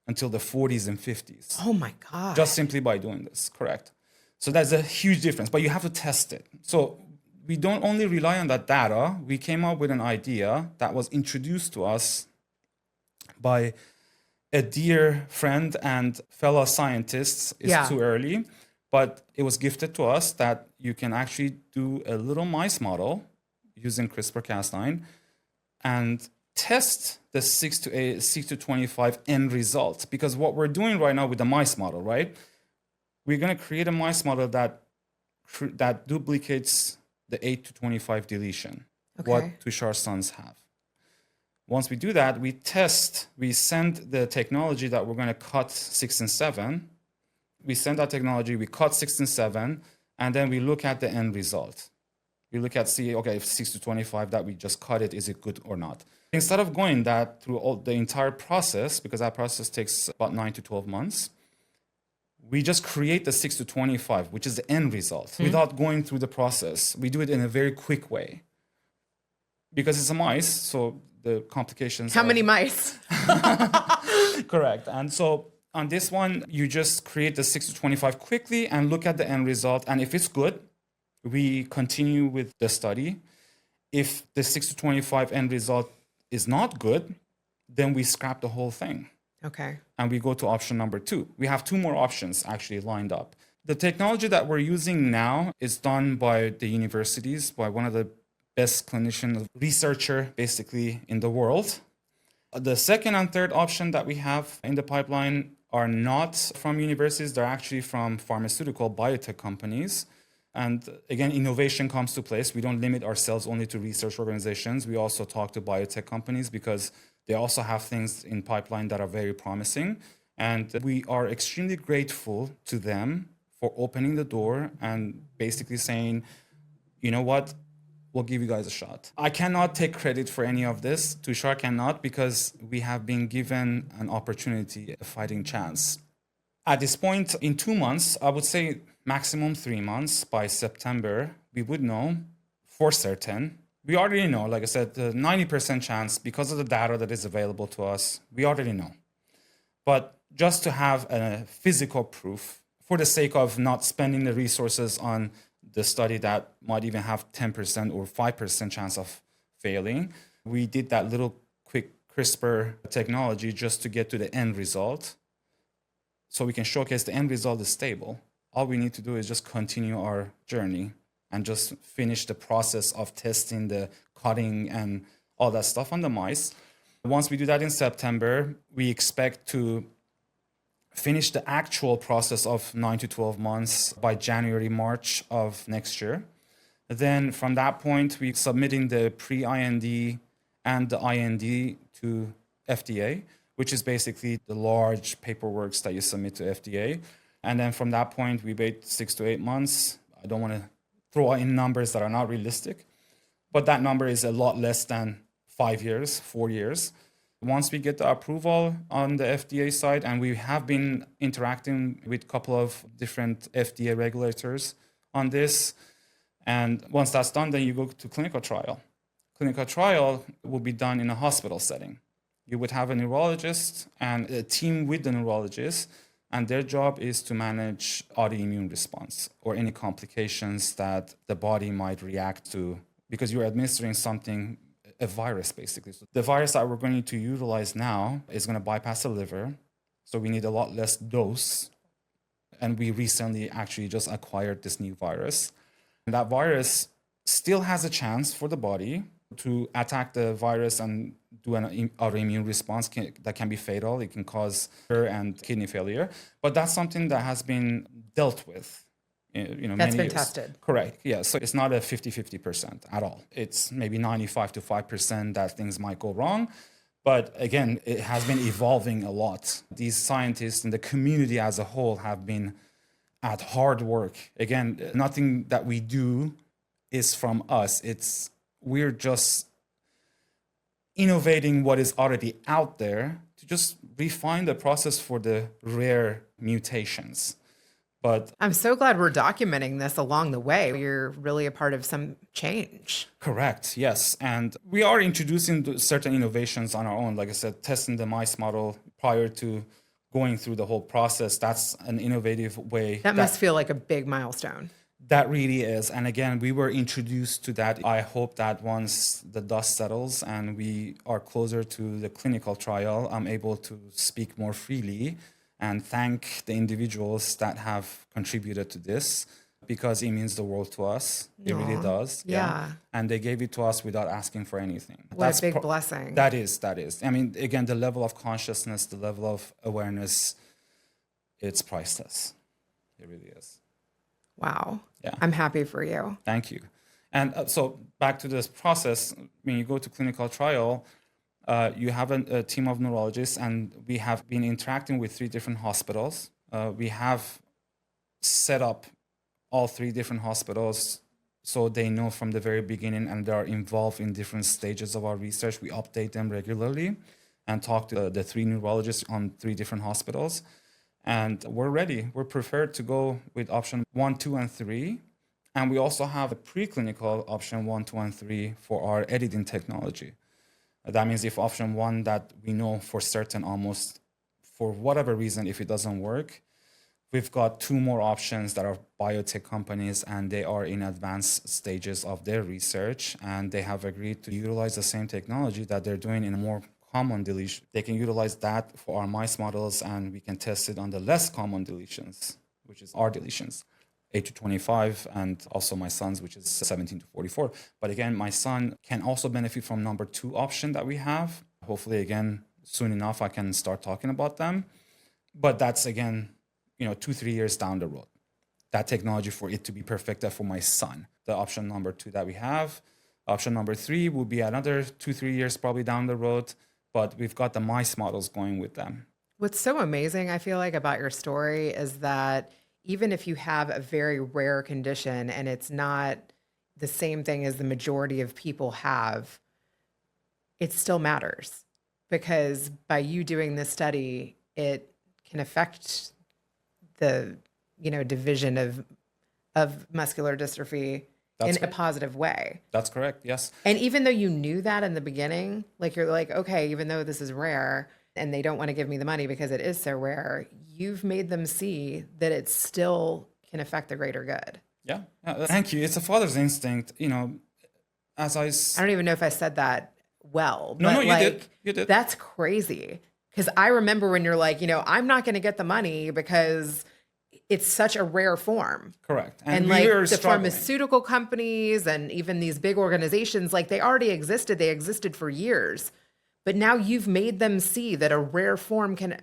until the 40s and 50s. Oh my God. Just simply by doing this, correct. So that's a huge difference, but you have to test it. So we don't only rely on that data. We came up with an idea that was introduced to us by a dear friend and fellow scientist. It's too early, but it was gifted to us that you can actually do a little mice model using CRISPR-Cas9 and test the 6 to 25 end result. Because what we're doing right now with the mice model, right? We're going to create a mice model that duplicates the 8 to 25 deletion, what Tushar's sons have. Once we do that, we send the technology that we're going to cut 6 and 7. We send that technology, we cut 6 and 7, and then we look at the end result. We look at, if 6 to 25 that we just cut it, is it good or not? Instead of going that through the entire process, because that process takes about 9 to 12 months, we just create the 6 to 25, which is the end result, without going through the process. We do it in a very quick way. Because it's a mice, so the complications How many mice? Correct. And so on this one, you just create the 6 to 25 quickly and look at the end result. And if it's good, we continue with the study. If the 6 to 25 end result is not good, then we scrap the whole thing. Okay. And we go to option number 2. We have 2 more options actually lined up. The technology that we're using now is done by the universities, by one of the best clinician researcher basically in the world. The second and third option that we have in the pipeline are not from universities. They're actually from pharmaceutical biotech companies. And again, innovation comes to place. We don't limit ourselves only to research organizations. We also talk to biotech companies because they also have things in pipeline that are very promising. And we are extremely grateful to them for opening the door and basically saying, you know what, we'll give you guys a shot. I cannot take credit for any of this. Tushar cannot, because we have been given an opportunity, a fighting chance. At this point, in 2 months, I would say maximum 3 months, by September, we would know for certain. We already know, like I said, the 90% chance, because of the data that is available to us, we already know. But just to have a physical proof, for the sake of not spending the resources on the study that might even have 10% or 5% chance of failing, we did that little quick CRISPR technology just to get to the end result. So we can showcase the end result is stable. All we need to do is just continue our journey and just finish the process of testing the cutting and all that stuff on the mice. Once we do that in September, we expect to finish the actual process of 9 to 12 months by January, March of next year. Then from that point, we're submitting the pre-IND and the IND to FDA, which is basically the large paperwork that you submit to FDA. And then from that point, we wait 6 to 8 months. I don't want to throw in numbers that are not realistic, but that number is a lot less than 5 years, 4 years. Once we get the approval on the FDA side, and we have been interacting with a couple of different FDA regulators on this, and once that's done, then you go to clinical trial. Clinical trial will be done in a hospital setting. You would have a neurologist and a team with the neurologist, and their job is to manage autoimmune response or any complications that the body might react to, because you're administering something, a virus basically. So the virus that we're going to utilize now is going to bypass the liver, so we need a lot less dose. And we recently actually just acquired this new virus. And that virus still has a chance for the body to attack the virus and do an autoimmune response that can be fatal. It can cause liver and kidney failure. But that's something that has been dealt with. That's been tested. Correct. Yeah. So it's not a 50-50% at all. It's maybe 95 to 5% that things might go wrong. But again, it has been evolving a lot. These scientists and the community as a whole have been at hard work. Again, nothing that we do is from us. We're just innovating what is already out there to just refine the process for the rare mutations. But I'm so glad we're documenting this along the way. You're really a part of some change. Correct, yes. And we are introducing certain innovations on our own. Like I said, testing the mice model prior to going through the whole process, that's an innovative way. That must feel like a big milestone. That really is. And again, we were introduced to that. I hope that once the dust settles and we are closer to the clinical trial, I'm able to speak more freely and thank the individuals that have contributed to this, because it means the world to us. It really does. Yeah. And they gave it to us without asking for anything. What a big blessing. That is. I mean, again, the level of consciousness, the level of awareness, it's priceless. It really is. Wow. Yeah. I'm happy for you. Thank you. And so back to this process, when you go to clinical trial, you have a team of neurologists, and we have been interacting with 3 different hospitals. We have set up all 3 different hospitals so they know from the very beginning, and they are involved in different stages of our research. We update them regularly and talk to the 3 neurologists on 3 different hospitals. And we're ready. We're prepared to go with option 1, 2, and 3. And we also have a preclinical option 1, 2, and 3 for our editing technology. That means if option 1 that we know for certain almost, for whatever reason, if it doesn't work, we've got 2 more options that are biotech companies, and they are in advanced stages of their research, and they have agreed to utilize the same technology that they're doing in a more common deletion. They can utilize that for our mice models, and we can test it on the less common deletions, which is our deletions, 8 to 25, and also my son's, which is 17 to 44. But again, my son can also benefit from number 2 option that we have. Hopefully, again, soon enough, I can start talking about them. But that's, again, 2-3 years down the road. that technology for it to be perfected for my son. The option number 2 that we have. Option number 3 will be another 2-3 years probably down the road, but we've got the mice models going with them. What's so amazing, I feel like, about your story is that even if you have a very rare condition and it's not the same thing as the majority of people have, it still matters, because by you doing this study, it can affect the, division of muscular dystrophy in a positive way. That's correct, yes. And even though you knew that in the beginning, like you're like, okay, even though this is rare and they don't want to give me the money because it is so rare, you've made them see that it still can affect the greater good. Yeah, thank you. It's a father's instinct, as I don't even know if I said that well. No, but you did. You did. That's crazy. Because I remember when you're like, I'm not going to get the money because it's such a rare form. Correct. And we like were the struggling. pharmaceutical companies and even these big organizations, like they already existed. They existed for years. But now you've made them see that a rare form can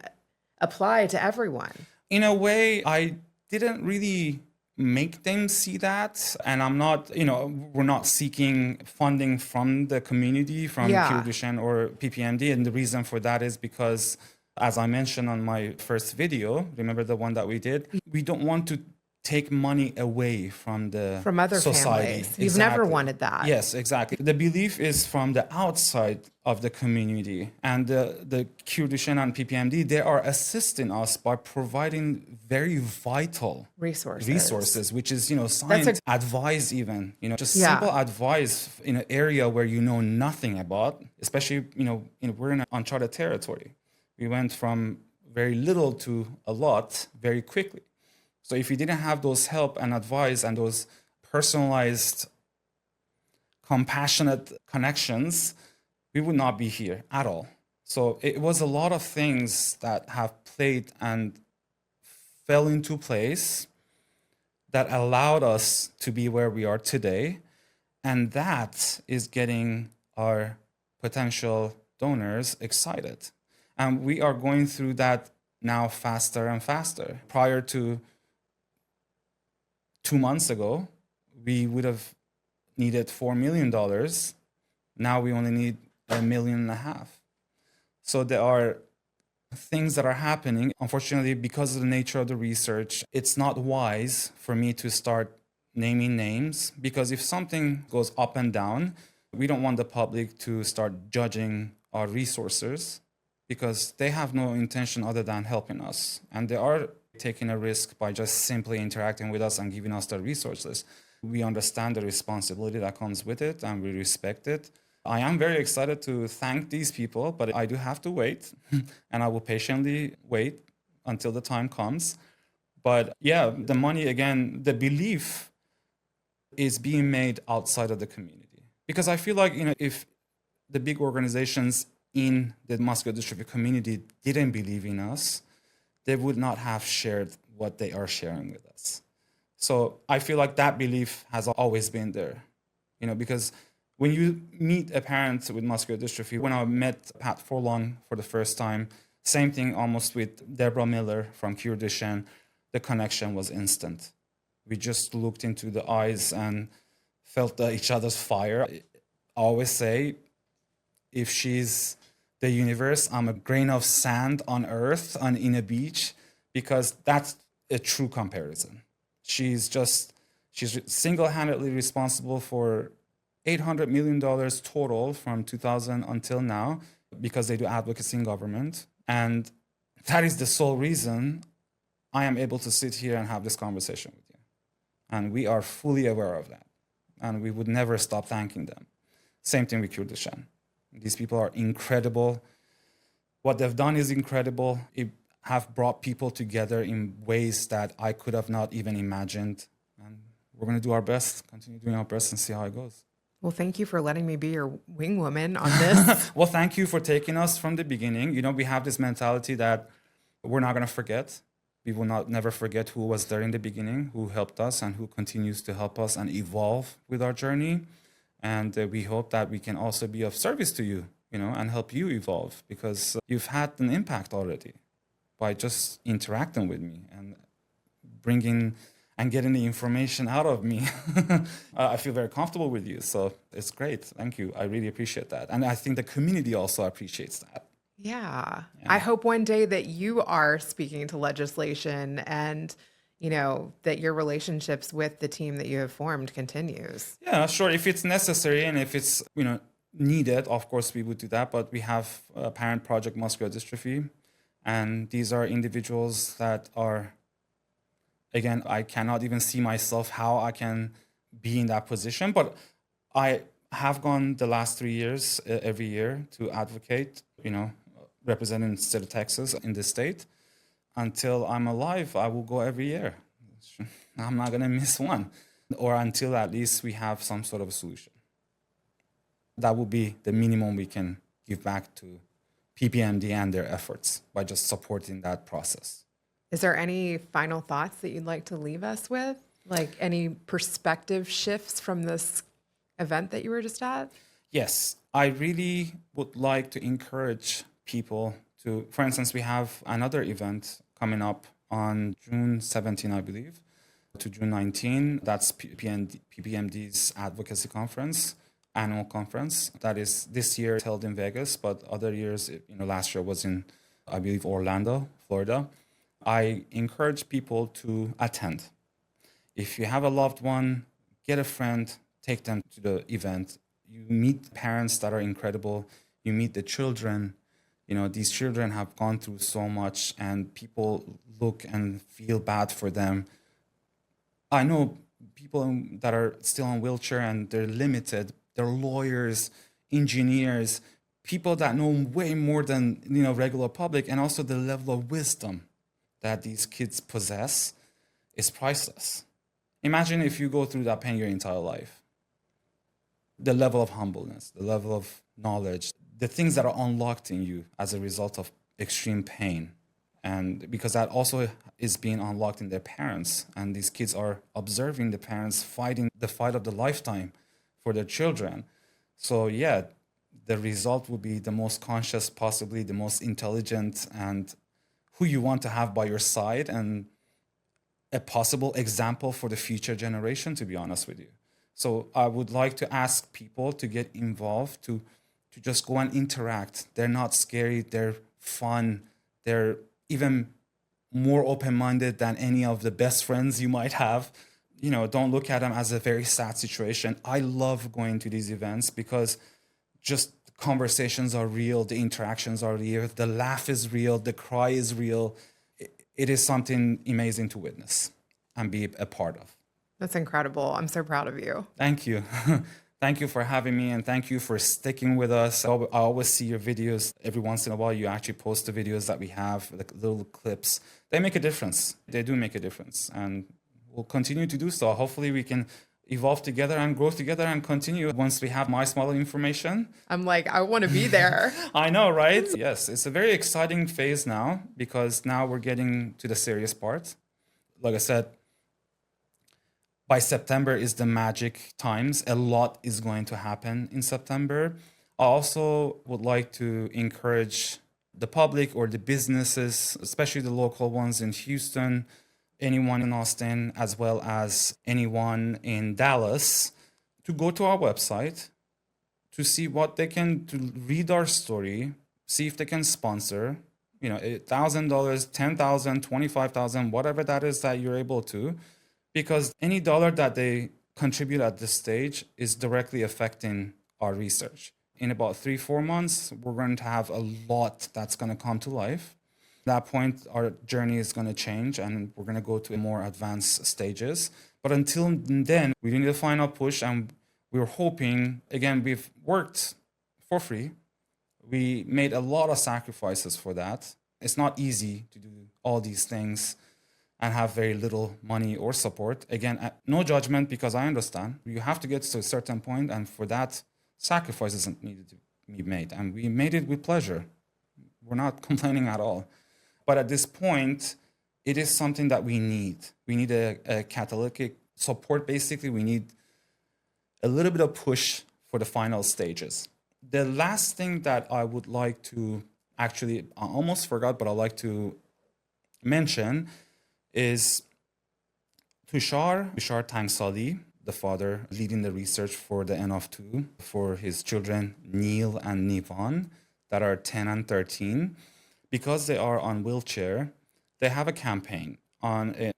apply to everyone. In a way, I didn't really make them see that. And I'm not, we're not seeking funding from the community, from Muscular Dystrophy or PPMD. And the reason for that is because, as I mentioned on my first video, remember the one that we did? We don't want to take money away from other society. families. You've never wanted that. Yes, exactly. The belief is from the outside of the community, and the Kurdistan and PPMD, they are assisting us by providing very vital resources, which is, science advice, even, just simple advice in an area where you know nothing about, especially, we're in uncharted territory. We went from very little to a lot very quickly. So if you didn't have those help and advice and those personalized, compassionate connections, we would not be here at all. So it was a lot of things that have played and fell into place that allowed us to be where we are today. And that is getting our potential donors excited. And we are going through that now faster and faster. Prior to 2 months ago, we would have needed $4 million. Now we only need $1.5 million. So there are things that are happening. Unfortunately, because of the nature of the research, it's not wise for me to start naming names, because if something goes up and down, we don't want the public to start judging our resources, because they have no intention other than helping us. And they are taking a risk by just simply interacting with us and giving us the resources. We understand the responsibility that comes with it, and we respect it. I am very excited to thank these people, but I do have to wait, and I will patiently wait until the time comes. But yeah, the money, again, the belief is being made outside of the community. Because I feel like, if the big organizations in the muscular dystrophy community didn't believe in us, they would not have shared what they are sharing with us. So I feel like that belief has always been there, because when you meet a parent with muscular dystrophy, when I met Pat Forlong for the first time, same thing almost with Deborah Miller from Kurdistan, the connection was instant. We just looked into the eyes and felt each other's fire. I always say, if she's the universe, I'm a grain of sand on earth and in a beach, because that's a true comparison. She's single-handedly responsible for $800 million total from 2000 until now, because they do advocacy in government. And that is the sole reason I am able to sit here and have this conversation with you. And we are fully aware of that. And we would never stop thanking them. Same thing with Kurdistan. These people are incredible. What they've done is incredible. It have brought people together in ways that I could have not even imagined. And we're going to do our best, continue doing our best, and see how it goes. Well, thank you for letting me be your wing woman on this. Well, thank you for taking us from the beginning. We have this mentality that we're not going to forget. We will never forget who was there in the beginning, who helped us, and who continues to help us and evolve with our journey. And we hope that we can also be of service to you, and help you evolve, because you've had an impact already by just interacting with me and bringing and getting the information out of me. I feel very comfortable with you. So it's great. Thank you. I really appreciate that. And I think the community also appreciates that. Yeah. I hope one day that you are speaking to legislation and, that your relationships with the team that you have formed continues. Yeah, sure. If it's necessary and if it's, needed, of course we would do that. But we have a parent project, Muscular Dystrophy. And these are individuals that are, again, I cannot even see myself how I can be in that position. But I have gone the last 3 years, every year, to advocate, representing the state of Texas in the state. Until I'm alive, I will go every year. I'm not going to miss one. Or until at least we have some sort of a solution. That would be the minimum we can give back to PPMD and their efforts by just supporting that process. Is there any final thoughts that you'd like to leave us with? Like any perspective shifts from this event that you were just at? Yes, I really would like to encourage people to, for instance, we have another event coming up on June 17, I believe, to June 19. That's PPMD's Advocacy Conference, annual conference. That is this year held in Vegas, but other years, last year was in, I believe, Orlando, Florida. I encourage people to attend. If you have a loved one, get a friend, take them to the event. You meet parents that are incredible. You meet the children. These children have gone through so much and people look and feel bad for them. I know people that are still in wheelchair and they're limited. They're lawyers, engineers, people that know way more than, regular public, and also the level of wisdom that these kids possess is priceless. Imagine if you go through that pain your entire life. The level of humbleness, the level of knowledge, the things that are unlocked in you as a result of extreme pain. And because that also is being unlocked in their parents. And these kids are observing the parents fighting the fight of the lifetime for their children. So yeah, the result will be the most conscious, possibly the most intelligent, and who you want to have by your side, and a possible example for the future generation, to be honest with you. So I would like to ask people to get involved, to just go and interact. They're not scary, they're fun, they're even more open-minded than any of the best friends you might have. Don't look at them as a very sad situation. I love going to these events because just conversations are real, the interactions are real, the laugh is real, the cry is real. It is something amazing to witness and be a part of. That's incredible. I'm so proud of you. Thank you. Thank you for having me, and thank you for sticking with us. I always see your videos. Every once in a while, you actually post the videos that we have, the little clips. They make a difference. They do make a difference, and we'll continue to do so. Hopefully, we can evolve together and grow together and continue once we have my smaller information. I'm like, I want to be there. I know, right? Yes, it's a very exciting phase now because now we're getting to the serious part. Like I said, by September is the magic times. A lot is going to happen in September. I also would like to encourage the public or the businesses, especially the local ones in Houston, anyone in Austin, as well as anyone in Dallas, to go to our website to see what they can, to read our story, see if they can sponsor, $1,000, $10,000, $25,000, whatever that is that you're able to. Because any dollar that they contribute at this stage is directly affecting our research. In about 3-4 months, we're going to have a lot that's going to come to life. At that point, our journey is going to change and we're going to go to more advanced stages. But until then, we need a final push, and we're hoping, again, we've worked for free. We made a lot of sacrifices for that. It's not easy to do all these things and have very little money or support. Again, no judgment, because I understand. You have to get to a certain point, and for that, sacrifices needed to be made. And we made it with pleasure. We're not complaining at all. But at this point, it is something that we need. We need a catalytic support, basically. We need a little bit of push for the final stages. The last thing that I would like to, actually, I almost forgot, but I'd like to mention is Tushar Tangsali, the father leading the research for the N of 2 for his children Neil and Nivan that are 10 and 13. Because they are on wheelchair, they have a campaign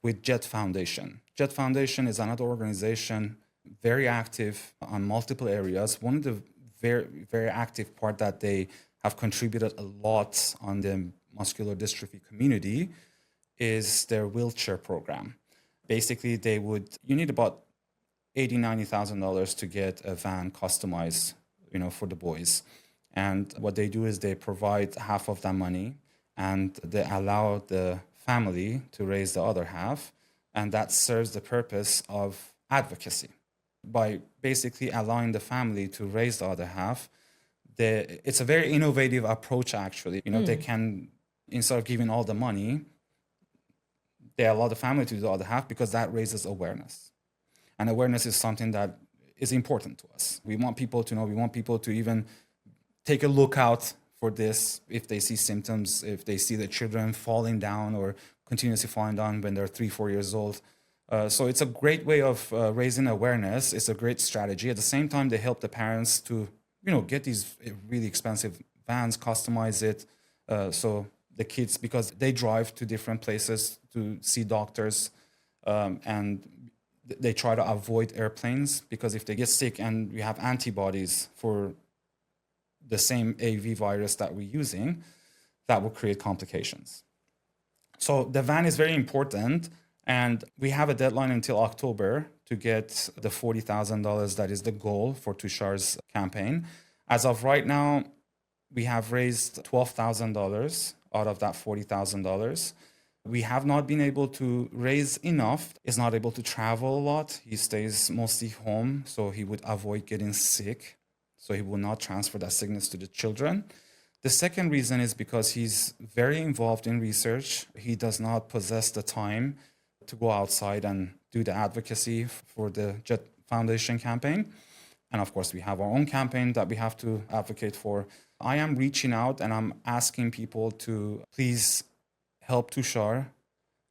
with Jet Foundation. Jet Foundation is another organization very active on multiple areas. One of the very, very active part that they have contributed a lot on the muscular dystrophy community is their wheelchair program. Basically, you need about $90,000 to get a van customized, for the boys. And what they do is they provide half of that money and they allow the family to raise the other half. And that serves the purpose of advocacy. By basically allowing the family to raise the other half, it's a very innovative approach, actually. They can, instead of giving all the money, they allow the family to do the other half because that raises awareness. And awareness is something that is important to us. We want people to know, we want people to even take a look out for this if they see symptoms, if they see the children falling down or continuously falling down when they're 3-4 years old. So it's a great way of raising awareness. It's a great strategy. At the same time, they help the parents to, get these really expensive vans, customize it. So the kids, because they drive to different places to see doctors, and they try to avoid airplanes because if they get sick and we have antibodies for the same AV virus that we're using, that will create complications. So the van is very important, and we have a deadline until October to get the $40,000 that is the goal for Tushar's campaign. As of right now, we have raised $12,000 out of that $40,000. We have not been able to raise enough. He's not able to travel a lot. He stays mostly home, so he would avoid getting sick. So he will not transfer that sickness to the children. The second reason is because he's very involved in research. He does not possess the time to go outside and do the advocacy for the Jet Foundation campaign. And of course, we have our own campaign that we have to advocate for. I am reaching out and I'm asking people to please help Tushar.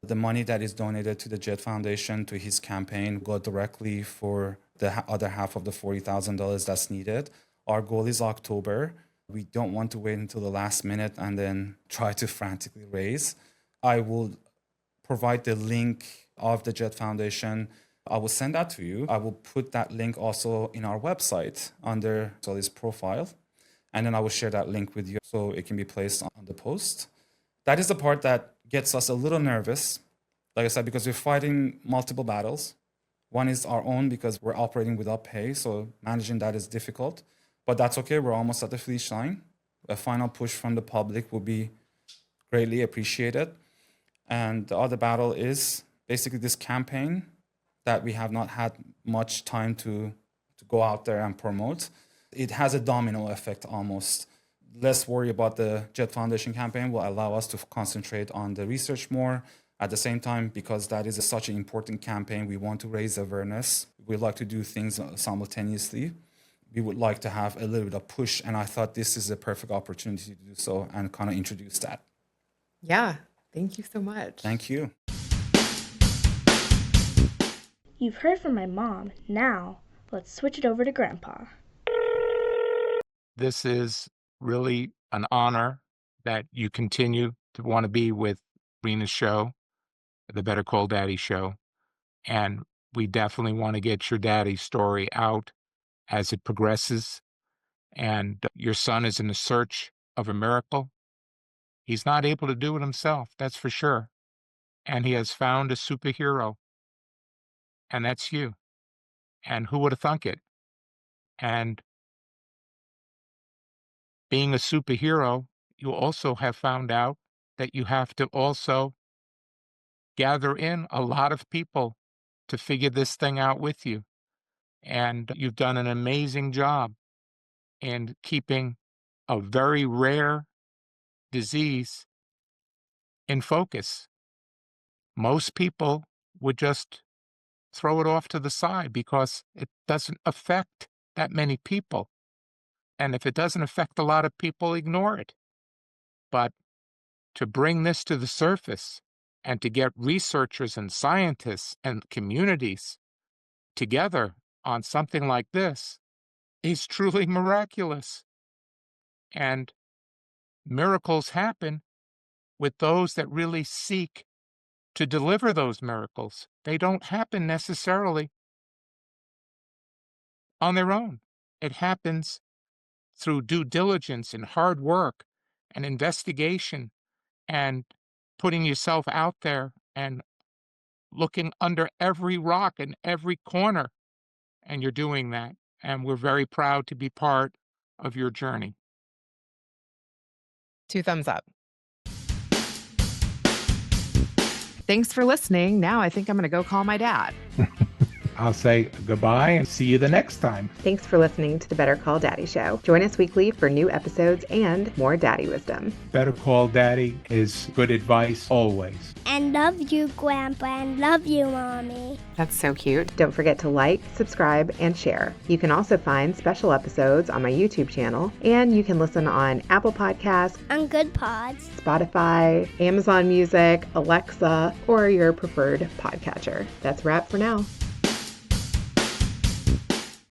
The money that is donated to the Jet Foundation to his campaign go directly for the other half of the $40,000 that's needed. Our goal is October. We don't want to wait until the last minute and then try to frantically raise. I will provide the link of the Jet Foundation. I will send that to you. I will put that link also in our website under Soli's profile. And then I will share that link with you so it can be placed on the post. That is the part that gets us a little nervous, like I said, because we're fighting multiple battles. One is our own because we're operating without pay, so managing that is difficult. But that's okay, we're almost at the finish line. A final push from the public will be greatly appreciated. And the other battle is basically this campaign that we have not had much time to go out there and promote. It has a domino effect almost. Less worry about the Jet Foundation campaign will allow us to concentrate on the research more. At the same time, because that is such an important campaign, we want to raise awareness. We'd like to do things simultaneously. We would like to have a little bit of push, and I thought this is a perfect opportunity to do so and kind of introduce that. Yeah, thank you so much. Thank you. You've heard from my mom. Now, let's switch it over to Grandpa. This is really an honor that you continue to want to be with Reena's show, the Better Call Daddy show. And we definitely want to get your daddy's story out as it progresses. And your son is in the search of a miracle. He's not able to do it himself, that's for sure. And he has found a superhero, and that's you. And who would have thunk it? And being a superhero, you also have found out that you have to also gather in a lot of people to figure this thing out with you. And you've done an amazing job in keeping a very rare disease in focus. Most people would just throw it off to the side because it doesn't affect that many people. And if it doesn't affect a lot of people, ignore it. But to bring this to the surface and to get researchers and scientists and communities together on something like this is truly miraculous. And miracles happen with those that really seek to deliver those miracles. They don't happen necessarily on their own. It happens through due diligence and hard work and investigation and putting yourself out there and looking under every rock and every corner. And you're doing that. And we're very proud to be part of your journey. 2 thumbs up. Thanks for listening. Now I think I'm going to go call my dad. I'll say goodbye and see you the next time. Thanks for listening to the Better Call Daddy Show. Join us weekly for new episodes and more daddy wisdom. Better Call Daddy is good advice always. And love you, Grandpa, and love you, Mommy. That's so cute. Don't forget to like, subscribe, and share. You can also find special episodes on my YouTube channel, and you can listen on Apple Podcasts, On Good Pods. Spotify, Amazon Music, Alexa, or your preferred podcatcher. That's a wrap for now.